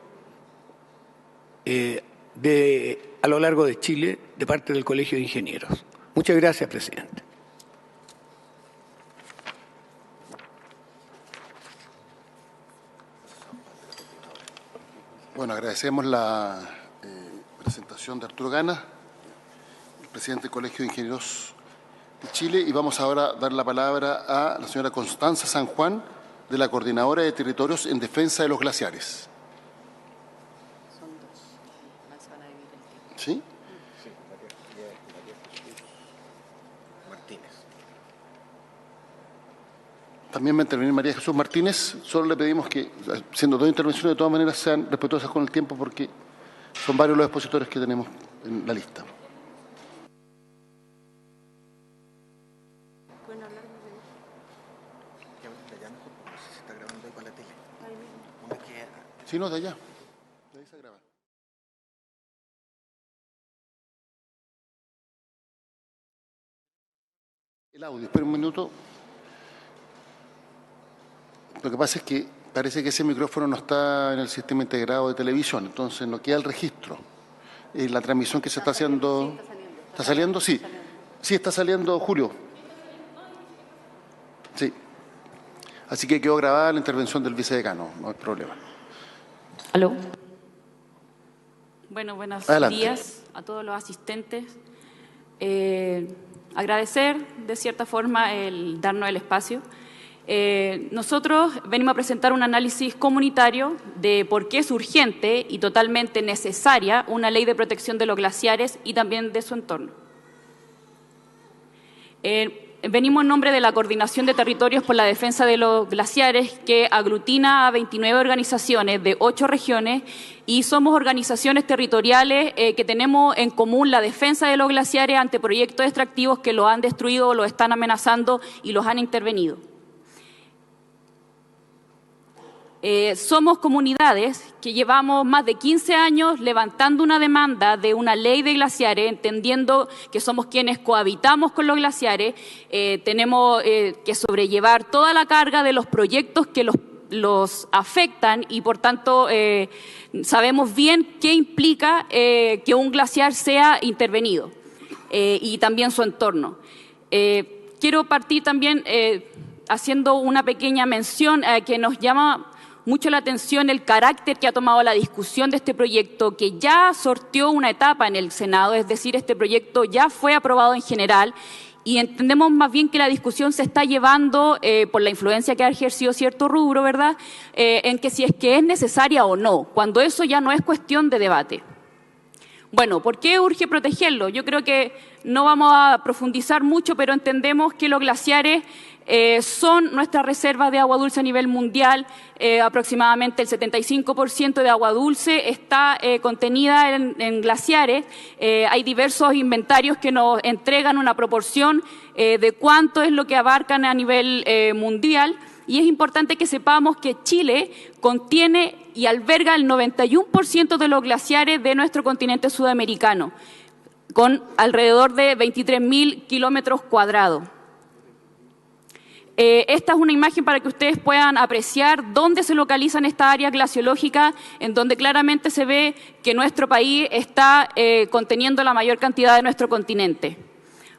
a lo largo de Chile, de parte del Colegio de Ingenieros. Muchas gracias, presidente. Bueno, agradecemos la presentación de Arturo Gana, el presidente del Colegio de Ingenieros de Chile, y vamos ahora a dar la palabra a la señora Constanza San Juan, de la Coordinadora de Territorios en Defensa de los Glaciares. ¿Sí? También va a intervenir María Jesús Martínez. Solo le pedimos que, siendo dos intervenciones, de todas maneras sean respetuosas con el tiempo, porque son varios los expositores que tenemos en la lista. Sí, no, de allá. De ahí se graba. El audio, espera un minuto. Lo que pasa es que parece que ese micrófono no está en el sistema integrado de televisión, entonces no queda el registro. La transmisión que se está haciendo... ¿Está saliendo? Sí. Sí, está saliendo, Julio. Sí. Así que quedó grabada la intervención del vicedecano, no hay problema. ¿Aló? Bueno, buenos días a todos los asistentes. Agradecer, de cierta forma, el darnos el espacio. Nosotros venimos a presentar un análisis comunitario de por qué es urgente y totalmente necesaria una ley de protección de los glaciares y también de su entorno. Venimos en nombre de la Coordinación de Territorios por la Defensa de los Glaciares, que aglutina a 29 organizaciones de 8 regiones, y somos organizaciones territoriales que tenemos en común la defensa de los glaciares ante proyectos extractivos que los han destruido, los están amenazando y los han intervenido. Somos comunidades que llevamos más de 15 años levantando una demanda de una ley de glaciares, entendiendo que somos quienes cohabitamos con los glaciares, tenemos que sobrellevar toda la carga de los proyectos que los afectan y, por tanto, sabemos bien qué implica que un glaciar sea intervenido y también su entorno. Quiero partir también haciendo una pequeña mención que nos llama mucho la atención el carácter que ha tomado la discusión de este proyecto, que ya sorteó una etapa en el Senado, es decir, este proyecto ya fue aprobado en general y entendemos más bien que la discusión se está llevando por la influencia que ha ejercido cierto rubro, ¿verdad?, en que si es que es necesaria o no, cuando eso ya no es cuestión de debate. Bueno, ¿por qué urge protegerlo? Yo creo que no vamos a profundizar mucho, pero entendemos que los glaciares son nuestras reservas de agua dulce a nivel mundial. Aproximadamente el 75% de agua dulce está contenida en glaciares. Hay diversos inventarios que nos entregan una proporción de cuánto es lo que abarcan a nivel mundial. Y es importante que sepamos que Chile contiene y alberga el 91% de los glaciares de nuestro continente sudamericano, con alrededor de 23.000 kilómetros cuadrados. Esta es una imagen para que ustedes puedan apreciar dónde se localizan estas áreas glaciológicas, en donde claramente se ve que nuestro país está conteniendo la mayor cantidad de nuestro continente.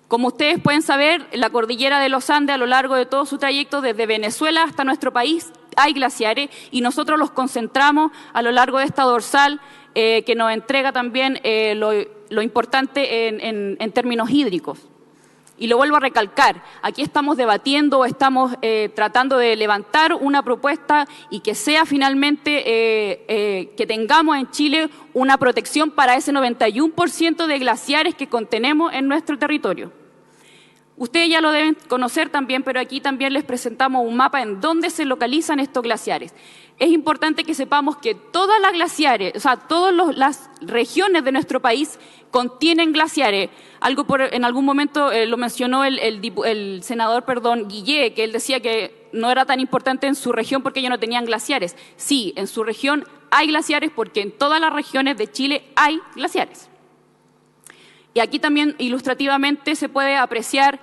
Como ustedes pueden saber, la cordillera de los Andes, a lo largo de todo su trayecto, desde Venezuela hasta nuestro país, hay glaciares y nosotros los concentramos a lo largo de esta dorsal que nos entrega también lo importante en términos hídricos. Y lo vuelvo a recalcar, aquí estamos debatiendo o estamos tratando de levantar una propuesta y que sea finalmente que tengamos en Chile una protección para ese 91% de glaciares que contenemos en nuestro territorio. Ustedes ya lo deben conocer también, pero aquí también les presentamos un mapa en donde se localizan estos glaciares. Es importante que sepamos que todas las glaciares, o sea, todas las regiones de nuestro país contienen glaciares. En algún momento lo mencionó el senador, Guillé, que él decía que no era tan importante en su región porque ellos no tenían glaciares. Sí, en su región hay glaciares porque en todas las regiones de Chile hay glaciares. Y aquí también ilustrativamente se puede apreciar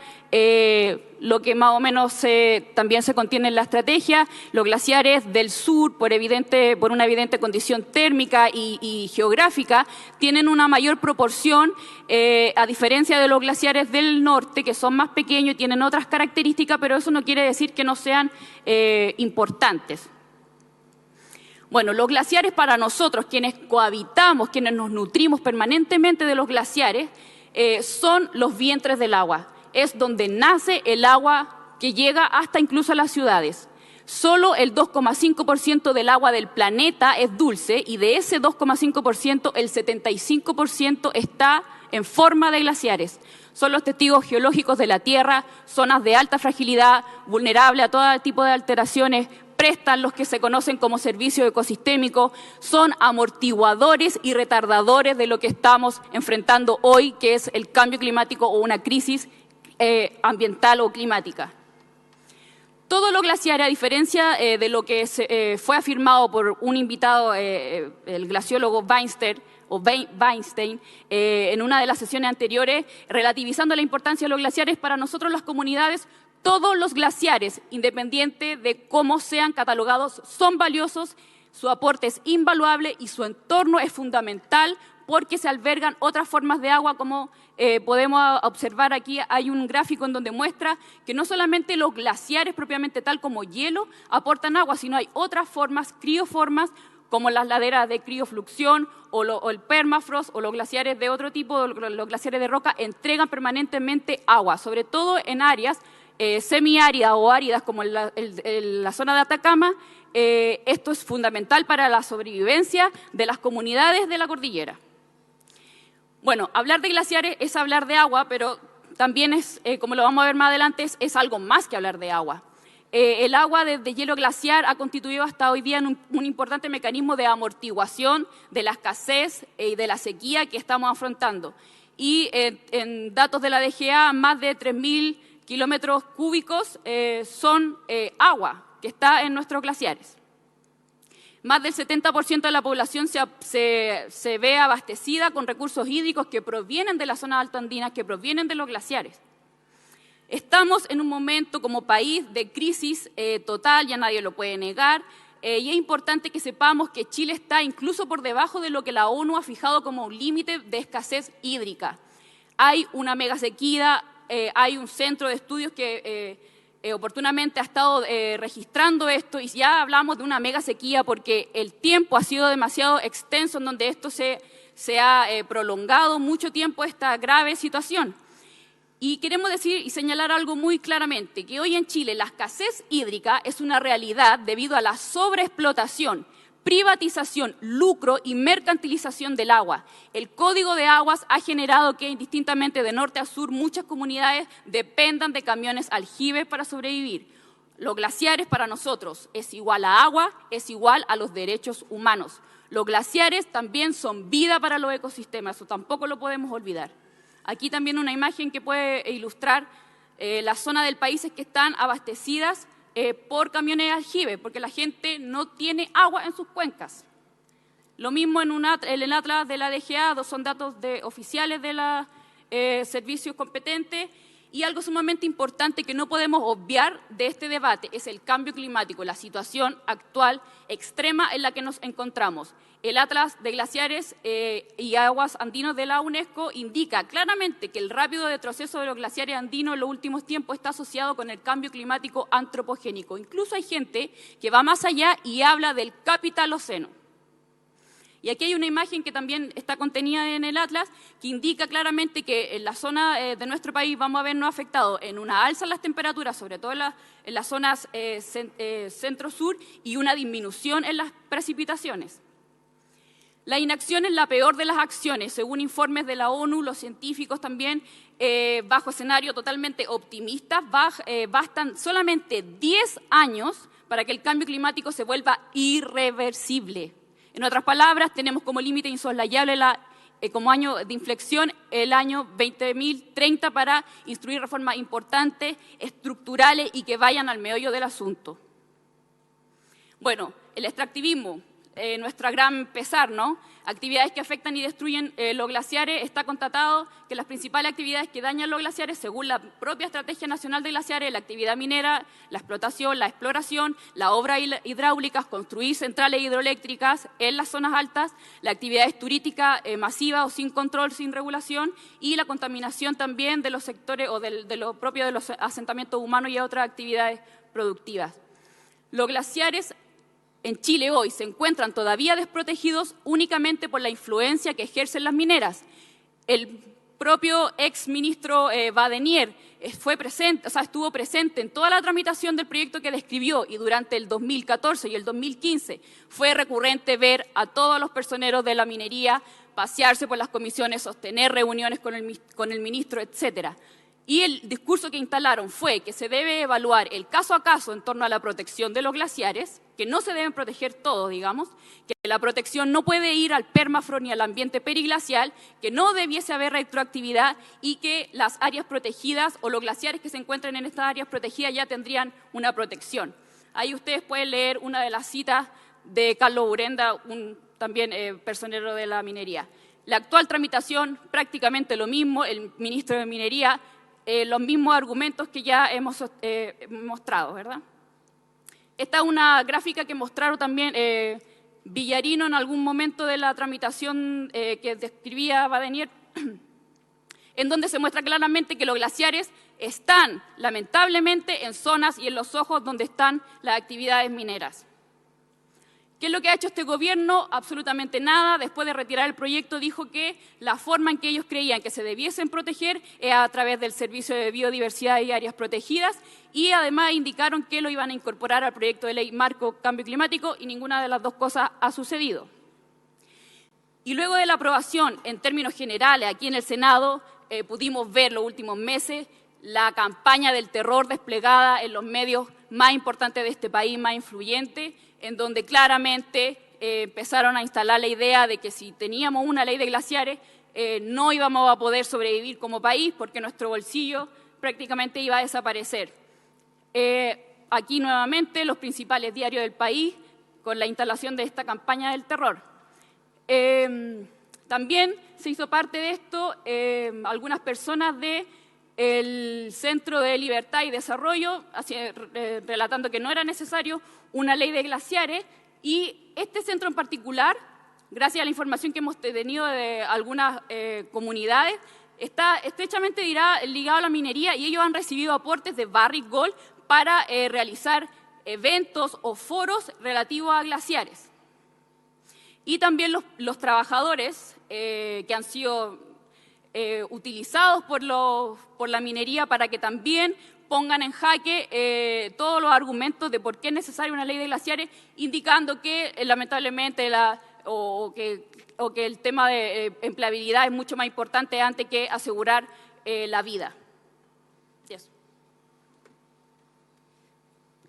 lo que más o menos también se contiene en la estrategia. Los glaciares del sur, por una evidente condición térmica y geográfica, tienen una mayor proporción, a diferencia de los glaciares del norte, que son más pequeños y tienen otras características, pero eso no quiere decir que no sean importantes. Bueno, los glaciares para nosotros, quienes cohabitamos, quienes nos nutrimos permanentemente de los glaciares, son los vientres del agua. Es donde nace el agua que llega hasta incluso a las ciudades. Solo el 2,5% del agua del planeta es dulce y de ese 2,5% el 75% está en forma de glaciares. Son los testigos geológicos de la Tierra, zonas de alta fragilidad, vulnerables a todo tipo de alteraciones, prestan los que se conocen como servicio ecosistémico, son amortiguadores y retardadores de lo que estamos enfrentando hoy, que es el cambio climático o una crisis ambiental o climática. Todos los glaciares, a diferencia de lo que fue afirmado por un invitado, el glaciólogo Weinstein, en una de las sesiones anteriores, relativizando la importancia de los glaciares, para nosotros las comunidades, todos los glaciares, independiente de cómo sean catalogados, son valiosos, su aporte es invaluable y su entorno es fundamental porque se albergan otras formas de agua, como podemos observar aquí. Hay un gráfico en donde muestra que no solamente los glaciares propiamente tal como hielo aportan agua, sino hay otras formas, crioformas, como las laderas de criofluxión o el permafrost o los glaciares de otro tipo, los glaciares de roca, entregan permanentemente agua, sobre todo en áreas semiáridas o áridas como en la zona de Atacama. Esto es fundamental para la sobrevivencia de las comunidades de la cordillera. Bueno, hablar de glaciares es hablar de agua, pero también es, como lo vamos a ver más adelante, es algo más que hablar de agua. El agua de hielo glaciar ha constituido hasta hoy día un importante mecanismo de amortiguación de la escasez y de la sequía que estamos afrontando. Y en datos de la DGA, más de 3.000 kilómetros cúbicos son agua que está en nuestros glaciares. Más del 70% de la población se ve abastecida con recursos hídricos que provienen de las zonas altoandinas, que provienen de los glaciares. Estamos en un momento como país de crisis total, ya nadie lo puede negar, y es importante que sepamos que Chile está incluso por debajo de lo que la ONU ha fijado como un límite de escasez hídrica. Hay una mega sequía, hay un centro de estudios que oportunamente ha estado registrando esto, y ya hablamos de una mega sequía porque el tiempo ha sido demasiado extenso en donde esto se ha prolongado mucho tiempo, esta grave situación. Y queremos decir y señalar algo muy claramente, que hoy en Chile la escasez hídrica es una realidad debido a la sobreexplotación, privatización, lucro y mercantilización del agua. El Código de Aguas ha generado que, indistintamente de norte a sur, muchas comunidades dependan de camiones aljibes para sobrevivir. Los glaciares para nosotros es igual a agua, es igual a los derechos humanos. Los glaciares también son vida para los ecosistemas, eso tampoco lo podemos olvidar. Aquí también una imagen que puede ilustrar la zona del país es que están abastecidas por camiones aljibe, porque la gente no tiene agua en sus cuencas. Lo mismo en el atlas de la DGA, son datos oficiales de los servicios competentes. Y algo sumamente importante que no podemos obviar de este debate es el cambio climático, la situación actual extrema en la que nos encontramos. El Atlas de Glaciares y Aguas Andinos de la UNESCO indica claramente que el rápido retroceso de los glaciares andinos en los últimos tiempos está asociado con el cambio climático antropogénico. Incluso hay gente que va más allá y habla del capitaloceno. Y aquí hay una imagen que también está contenida en el Atlas que indica claramente que en la zona de nuestro país vamos a vernos afectados en una alza en las temperaturas, sobre todo en las zonas centro-sur, y una disminución en las precipitaciones. La inacción es la peor de las acciones, según informes de la ONU, los científicos también, bajo escenario totalmente optimistas, bastan solamente 10 años para que el cambio climático se vuelva irreversible. En otras palabras, tenemos como límite insoslayable como año de inflexión el año 2030 para instruir reformas importantes, estructurales y que vayan al meollo del asunto. Bueno, el extractivismo, nuestra gran pesar, ¿no? Actividades que afectan y destruyen los glaciares. Está constatado que las principales actividades que dañan los glaciares, según la propia Estrategia Nacional de Glaciares, la actividad minera, la explotación, la exploración, las obras hidráulicas, construir centrales hidroeléctricas en las zonas altas, la actividad turística masiva o sin control, sin regulación, y la contaminación también de los sectores o de lo propio de los asentamientos humanos y otras actividades productivas. Los glaciares en Chile hoy se encuentran todavía desprotegidos únicamente por la influencia que ejercen las mineras. El propio exministro Badenier estuvo presente en toda la tramitación del proyecto que describió, y durante el 2014 y el 2015 fue recurrente ver a todos los personeros de la minería pasearse por las comisiones, sostener reuniones con el ministro, etcétera. Y el discurso que instalaron fue que se debe evaluar el caso a caso en torno a la protección de los glaciares, que no se deben proteger todos, digamos, que la protección no puede ir al permafrost ni al ambiente periglacial, que no debiese haber retroactividad y que las áreas protegidas o los glaciares que se encuentran en estas áreas protegidas ya tendrían una protección. Ahí ustedes pueden leer una de las citas de Carlos Urenda, también personero de la minería. La actual tramitación, prácticamente lo mismo, el ministro de Minería, los mismos argumentos que ya hemos mostrado, ¿verdad? Esta es una gráfica que mostraron también Villarino en algún momento de la tramitación que describía Badenier, en donde se muestra claramente que los glaciares están, lamentablemente, en zonas y en los ojos donde están las actividades mineras. ¿Qué es lo que ha hecho este gobierno? Absolutamente nada. Después de retirar el proyecto, dijo que la forma en que ellos creían que se debiesen proteger es a través del Servicio de Biodiversidad y Áreas Protegidas, y además indicaron que lo iban a incorporar al proyecto de ley Marco Cambio Climático, y ninguna de las dos cosas ha sucedido. Y luego de la aprobación, en términos generales, aquí en el Senado, pudimos ver los últimos meses la campaña del terror desplegada en los medios más importantes de este país, más influyentes, en donde claramente empezaron a instalar la idea de que si teníamos una ley de glaciares no íbamos a poder sobrevivir como país porque nuestro bolsillo prácticamente iba a desaparecer. Aquí nuevamente los principales diarios del país con la instalación de esta campaña del terror. También se hizo parte de esto algunas personas del Centro de Libertad y Desarrollo, relatando que no era necesario una ley de glaciares, y este centro en particular, gracias a la información que hemos tenido de algunas comunidades, está estrechamente ligado a la minería, y ellos han recibido aportes de Barrick Gold para realizar eventos o foros relativos a glaciares. Y también los trabajadores que han sido utilizados por la minería para que también pongan en jaque todos los argumentos de por qué es necesaria una ley de glaciares, indicando que lamentablemente o que el tema de empleabilidad es mucho más importante antes que asegurar la vida. Yes.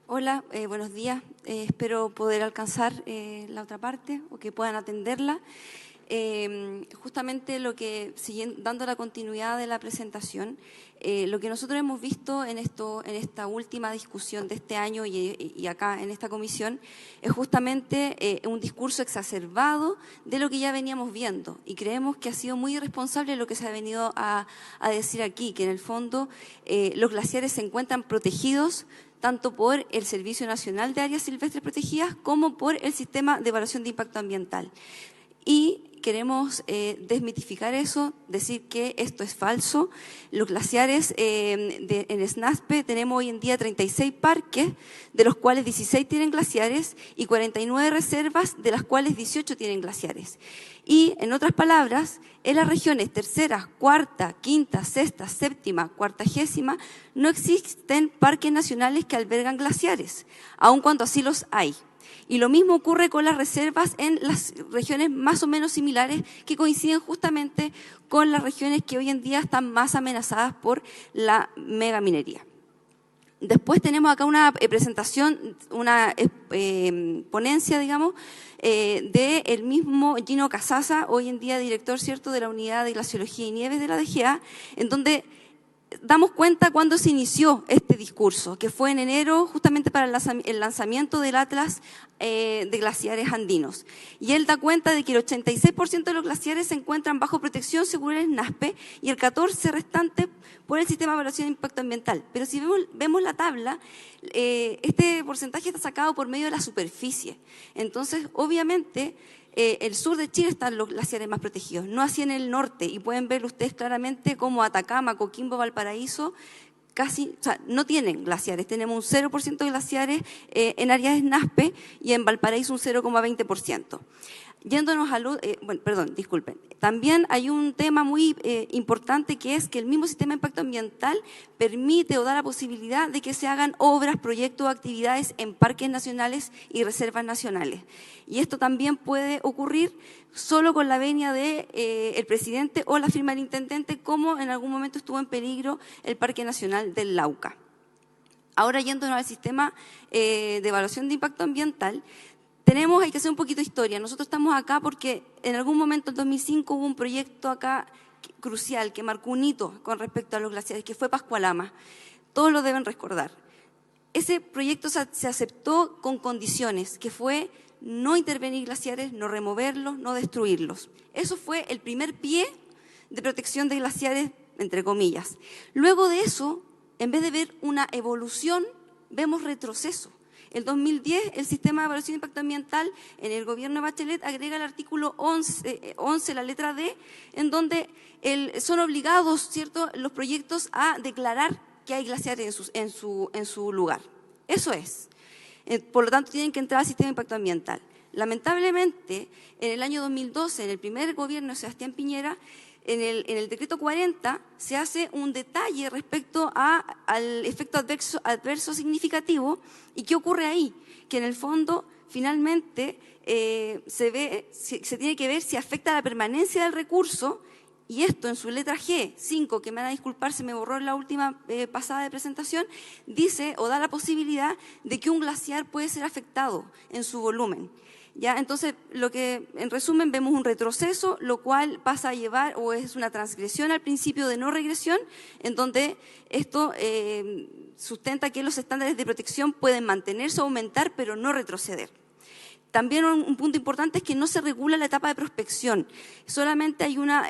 Hola, buenos días. Espero poder alcanzar la otra parte o que puedan atenderla. Justamente dando la continuidad de la presentación, lo que nosotros hemos visto en esta última discusión de este año y acá en esta comisión es justamente un discurso exacerbado de lo que ya veníamos viendo, y creemos que ha sido muy irresponsable lo que se ha venido a decir aquí, que en el fondo los glaciares se encuentran protegidos tanto por el Servicio Nacional de Áreas Silvestres Protegidas como por el Sistema de Evaluación de Impacto Ambiental. Y queremos desmitificar eso, decir que esto es falso. Los glaciares en SNASPE tenemos hoy en día 36 parques, de los cuales 16 tienen glaciares, y 49 reservas, de las cuales 18 tienen glaciares. Y, en otras palabras, en las regiones tercera, cuarta, quinta, sexta, séptima, cuartagésima, no existen parques nacionales que albergan glaciares, aun cuando así los hay. Y lo mismo ocurre con las reservas en las regiones más o menos similares, que coinciden justamente con las regiones que hoy en día están más amenazadas por la megaminería. Después tenemos acá una presentación, una ponencia, digamos, del mismo Gino Casasa, hoy en día director, ¿cierto?, de la Unidad de Glaciología y Nieves de la DGA, en donde damos cuenta cuando se inició este discurso, que fue en enero, justamente para el lanzamiento del Atlas de glaciares andinos. Y él da cuenta de que el 86% de los glaciares se encuentran bajo protección según el SNASPE y el 14% restante por el Sistema de Evaluación de Impacto Ambiental. Pero si vemos la tabla, este porcentaje está sacado por medio de la superficie. Entonces, obviamente, el sur de Chile están los glaciares más protegidos, no así en el norte, y pueden ver ustedes claramente como Atacama, Coquimbo, Valparaíso, no tienen glaciares. Tenemos un 0% de glaciares en áreas de SNASPE y en Valparaíso un 0,20%. Yéndonos a disculpen. También hay un tema muy importante, que es que el mismo sistema de impacto ambiental permite o da la posibilidad de que se hagan obras, proyectos o actividades en parques nacionales y reservas nacionales. Y esto también puede ocurrir solo con la venia del presidente o la firma del intendente, como en algún momento estuvo en peligro el Parque Nacional del Lauca. Ahora, yéndonos al sistema de evaluación de impacto ambiental, hay que hacer un poquito de historia. Nosotros estamos acá porque en algún momento, en 2005, hubo un proyecto acá crucial que marcó un hito con respecto a los glaciares, que fue Pascualama. Todos lo deben recordar. Ese proyecto se aceptó con condiciones, que fue no intervenir glaciares, no removerlos, no destruirlos. Eso fue el primer pie de protección de glaciares, entre comillas. Luego de eso, en vez de ver una evolución, vemos retroceso. En 2010, el Sistema de Evaluación de Impacto Ambiental en el gobierno de Bachelet agrega el artículo 11, la letra D, en donde son obligados, ¿cierto?, los proyectos a declarar que hay glaciares en su lugar. Eso es. Por lo tanto, tienen que entrar al Sistema de Impacto Ambiental. Lamentablemente, en el año 2012, en el primer gobierno de Sebastián Piñera, en el decreto 40 se hace un detalle respecto al efecto adverso significativo. ¿Y qué ocurre ahí? Que en el fondo, finalmente, se tiene que ver si afecta la permanencia del recurso, y esto en su letra G, 5, que me van a disculpar, se me borró en la última pasada de presentación, dice o da la posibilidad de que un glaciar puede ser afectado en su volumen. ¿Ya? Entonces, en resumen, vemos un retroceso, lo cual pasa a llevar, o es una transgresión al principio de no regresión, en donde esto sustenta que los estándares de protección pueden mantenerse o aumentar, pero no retroceder. También un punto importante es que no se regula la etapa de prospección. Solamente hay una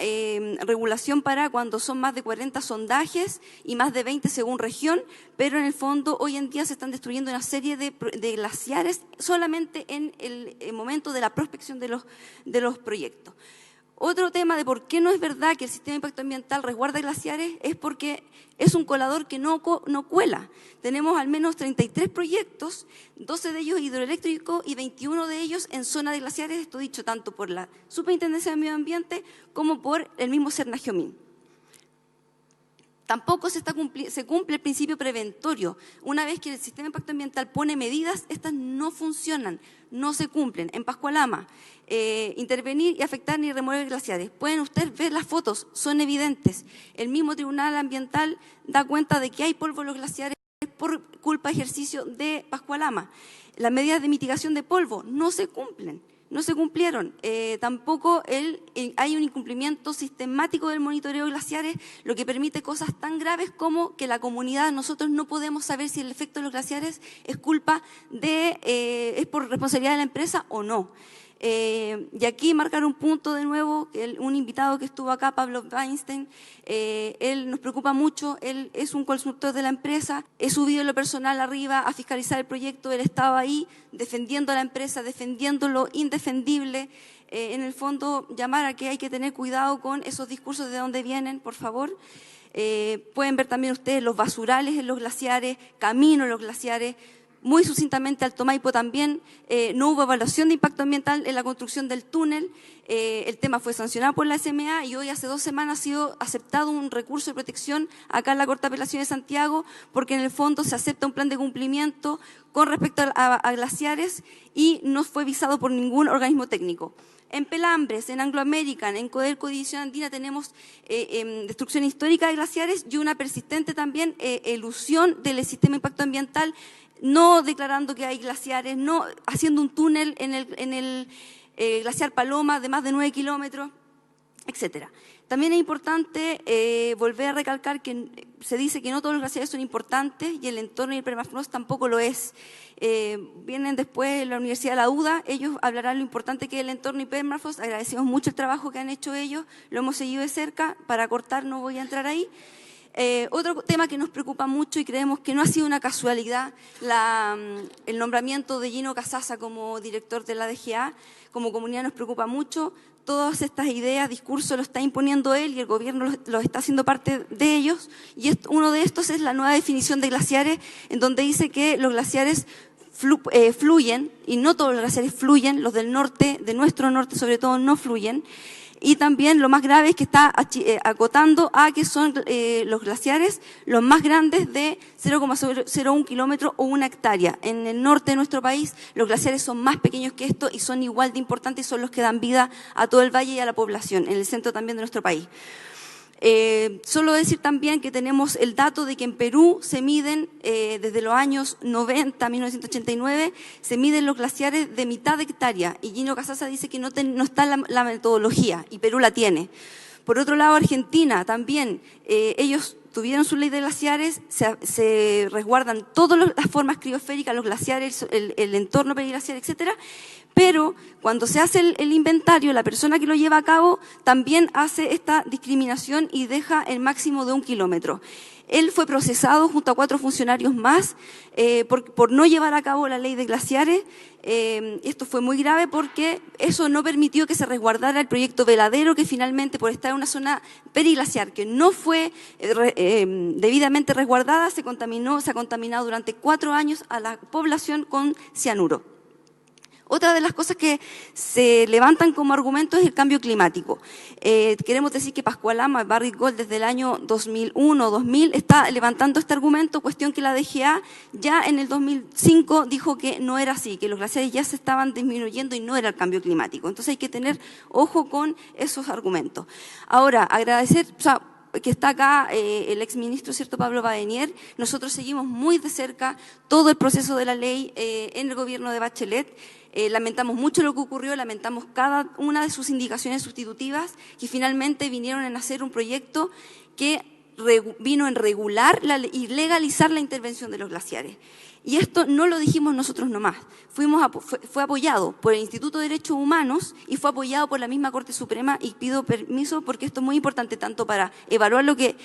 regulación para cuando son más de 40 sondajes y más de 20 según región, pero en el fondo hoy en día se están destruyendo una serie de glaciares solamente en el momento de la prospección de los proyectos. Otro tema de por qué no es verdad que el sistema de impacto ambiental resguarda glaciares es porque es un colador que no cuela. Tenemos al menos 33 proyectos, 12 de ellos hidroeléctricos y 21 de ellos en zona de glaciares, esto dicho tanto por la Superintendencia de Medio Ambiente como por el mismo Cernagiomín. Tampoco se cumple el principio preventorio. Una vez que el sistema de impacto ambiental pone medidas, estas no funcionan, no se cumplen. En Pascualama, intervenir y afectar ni remover glaciares. Pueden ustedes ver las fotos, son evidentes. El mismo Tribunal Ambiental da cuenta de que hay polvo en los glaciares por culpa de ejercicio de Pascualama. Las medidas de mitigación de polvo no se cumplen. No se cumplieron. Tampoco hay un incumplimiento sistemático del monitoreo de glaciares, lo que permite cosas tan graves como que la comunidad, nosotros no podemos saber si el efecto de los glaciares es es por responsabilidad de la empresa o no. Y aquí marcar un punto de nuevo, que un invitado que estuvo acá, Pablo Weinstein, él nos preocupa mucho, él es un consultor de la empresa, he subido lo personal arriba a fiscalizar el proyecto, él estaba ahí defendiendo a la empresa, defendiendo lo indefendible, en el fondo llamar a que hay que tener cuidado con esos discursos de dónde vienen, por favor. Pueden ver también ustedes los basurales en los glaciares, caminos en los glaciares. Muy sucintamente, Alto Maipo también, no hubo evaluación de impacto ambiental en la construcción del túnel, el tema fue sancionado por la SMA y hoy hace 2 semanas ha sido aceptado un recurso de protección acá en la Corte de Apelaciones de Santiago, porque en el fondo se acepta un plan de cumplimiento con respecto a glaciares y no fue visado por ningún organismo técnico. En Pelambres, en Anglo American, en Codelco División Andina tenemos destrucción histórica de glaciares y una persistente también elusión del sistema de impacto ambiental, no declarando que hay glaciares, no haciendo un túnel en el glaciar Paloma de más de 9 kilómetros, etcétera. También es importante volver a recalcar que se dice que no todos los glaciares son importantes y el entorno y el permafrost tampoco lo es. Vienen después la Universidad de la UDA, ellos hablarán lo importante que es el entorno y permafrost, agradecemos mucho el trabajo que han hecho ellos, lo hemos seguido de cerca, para cortar no voy a entrar ahí. Otro tema que nos preocupa mucho y creemos que no ha sido una casualidad, el nombramiento de Gino Casasa como director de la DGA, como comunidad nos preocupa mucho. Todas estas ideas, discursos lo está imponiendo él y el gobierno lo está haciendo parte de ellos. Y uno de estos es la nueva definición de glaciares, en donde dice que los glaciares fluyen, y no todos los glaciares fluyen, los del norte, de nuestro norte sobre todo, no fluyen. Y también lo más grave es que está acotando a que son los glaciares los más grandes de 0,01 kilómetro o 1 hectárea. En el norte de nuestro país los glaciares son más pequeños que esto y son igual de importantes y son los que dan vida a todo el valle y a la población, en el centro también de nuestro país. Solo decir también que tenemos el dato de que en Perú se miden desde los años 90, 1989, se miden los glaciares de mitad de hectárea y Gino Casasa dice que no está la metodología y Perú la tiene. Por otro lado, Argentina también, ellos tuvieron su ley de glaciares, se resguardan todas las formas criosféricas, los glaciares, el entorno periglaciar, etcétera. Pero cuando se hace el inventario, la persona que lo lleva a cabo también hace esta discriminación y deja el máximo de 1 kilómetro. Él fue procesado junto a 4 funcionarios más por no llevar a cabo la ley de glaciares. Esto fue muy grave porque eso no permitió que se resguardara el proyecto Veladero, que finalmente, por estar en una zona periglaciar que no fue debidamente resguardada, se ha contaminado durante 4 años a la población con cianuro. Otra de las cosas que se levantan como argumento es el cambio climático. Queremos decir que Pascualama, Barrick Gold, desde el año 2001-2000 está levantando este argumento, cuestión que la DGA ya en el 2005 dijo que no era así, que los glaciares ya se estaban disminuyendo y no era el cambio climático. Entonces hay que tener ojo con esos argumentos. Ahora, agradecer, que está acá el exministro, ¿cierto?, Pablo Badenier. Nosotros seguimos muy de cerca todo el proceso de la ley en el gobierno de Bachelet. Lamentamos mucho lo que ocurrió, lamentamos cada una de sus indicaciones sustitutivas que finalmente vinieron a hacer un proyecto que vino en regular y legalizar la intervención de los glaciares. Y esto no lo dijimos nosotros nomás, fue apoyado por el Instituto de Derechos Humanos y fue apoyado por la misma Corte Suprema, y pido permiso porque esto es muy importante tanto para evaluar lo que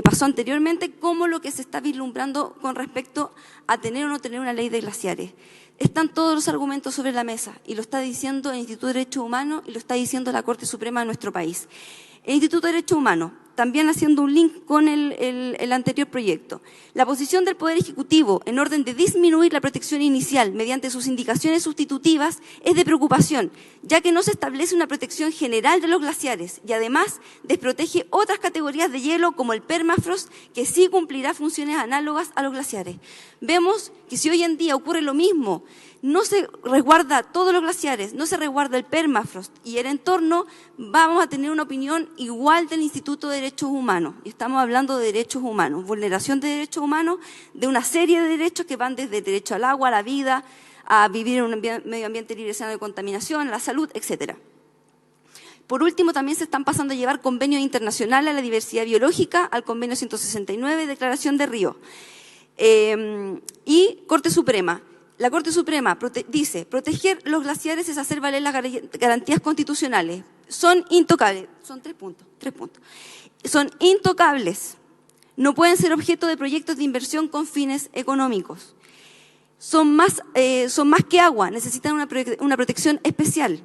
pasó anteriormente como lo que se está vislumbrando con respecto a tener o no tener una ley de glaciares. Están todos los argumentos sobre la mesa y lo está diciendo el Instituto de Derechos Humanos y lo está diciendo la Corte Suprema de nuestro país. El Instituto de Derechos Humanos también haciendo un link con el anterior proyecto. La posición del Poder Ejecutivo en orden de disminuir la protección inicial mediante sus indicaciones sustitutivas es de preocupación, ya que no se establece una protección general de los glaciares y además desprotege otras categorías de hielo como el permafrost, que sí cumplirá funciones análogas a los glaciares. Vemos que si hoy en día ocurre lo mismo, no se resguarda todos los glaciares, no se resguarda el permafrost y el entorno, vamos a tener una opinión igual del Instituto de Derechos Humanos. Y estamos hablando de derechos humanos, vulneración de derechos humanos, de una serie de derechos que van desde el derecho al agua, a la vida, a vivir en un medio ambiente libre de contaminación, a la salud, etcétera. Por último, también se están pasando a llevar convenios internacionales a la diversidad biológica, al convenio 169, Declaración de Río. Y Corte Suprema. La Corte Suprema dice, proteger los glaciares es hacer valer las garantías constitucionales. Son intocables. Son 3 puntos. Son intocables. No pueden ser objeto de proyectos de inversión con fines económicos. Son más que agua, necesitan una protección especial.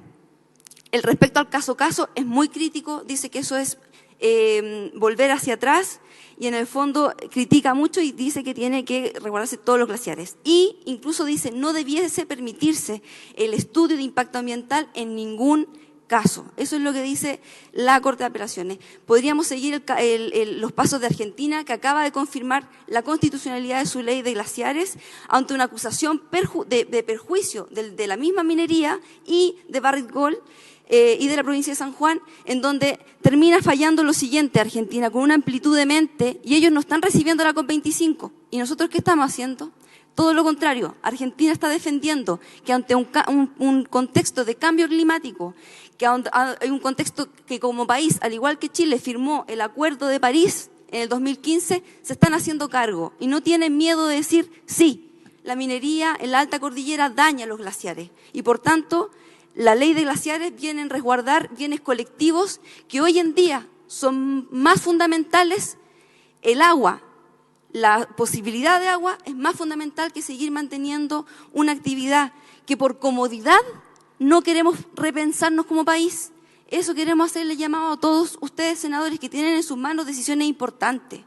El respecto al caso es muy crítico, dice que eso es volver hacia atrás, y en el fondo critica mucho y dice que tiene que resguardarse todos los glaciares. Y incluso dice, no debiese permitirse el estudio de impacto ambiental en ningún caso. Eso es lo que dice la Corte de Apelaciones. Podríamos seguir los pasos de Argentina, que acaba de confirmar la constitucionalidad de su ley de glaciares ante una acusación de perjuicio de la misma minería y de Barrick Gold, y de la provincia de San Juan, en donde termina fallando lo siguiente Argentina, con una amplitud de mente, y ellos no están recibiendo la COP25. ¿Y nosotros qué estamos haciendo? Todo lo contrario, Argentina está defendiendo que ante un contexto de cambio climático, que hay un contexto que como país, al igual que Chile, firmó el Acuerdo de París en el 2015, se están haciendo cargo y no tienen miedo de decir, sí, la minería en la alta cordillera daña los glaciares y por tanto la ley de glaciares viene a resguardar bienes colectivos que hoy en día son más fundamentales. El agua, la posibilidad de agua es más fundamental que seguir manteniendo una actividad que por comodidad no queremos repensarnos como país. Eso queremos hacerle llamado a todos ustedes, senadores, que tienen en sus manos decisiones importantes.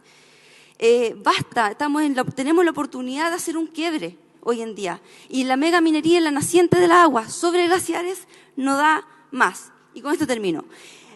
Basta, tenemos la oportunidad de hacer un quiebre hoy en día. Y la mega minería en la naciente del agua sobre glaciares no da más. Y con esto termino.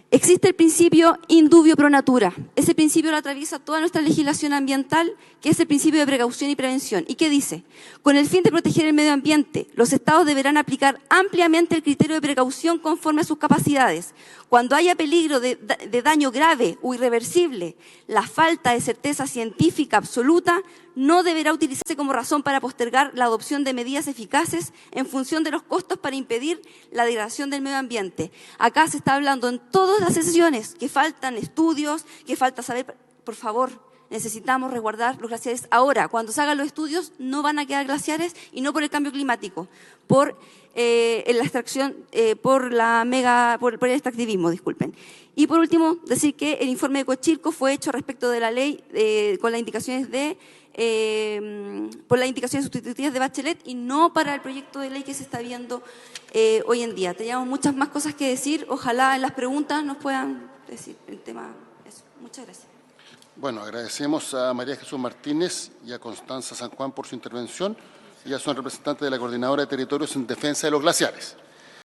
Existe el principio indubio pro natura. Ese principio lo atraviesa toda nuestra legislación ambiental, que es el principio de precaución y prevención. ¿Y qué dice? Con el fin de proteger el medio ambiente, los estados deberán aplicar ampliamente el criterio de precaución conforme a sus capacidades. Cuando haya peligro de daño grave o irreversible, la falta de certeza científica absoluta no deberá utilizarse como razón para postergar la adopción de medidas eficaces en función de los costos para impedir la degradación del medio ambiente. Acá se está hablando en todas las sesiones que faltan estudios, que falta saber, por favor, necesitamos resguardar los glaciares ahora. Cuando se hagan los estudios no van a quedar glaciares y no por el cambio climático, por la extracción, por el extractivismo, disculpen. Y por último, decir que el informe de Cochilco fue hecho respecto de la ley con las indicaciones por las indicaciones sustitutivas de Bachelet y no para el proyecto de ley que se está viendo hoy en día. Teníamos muchas más cosas que decir. Ojalá en las preguntas nos puedan decir el tema. Eso. Muchas gracias. Bueno, agradecemos a María Jesús Martínez y a Constanza San Juan por su intervención. Ellas son representantes de la Coordinadora de Territorios en Defensa de los Glaciares.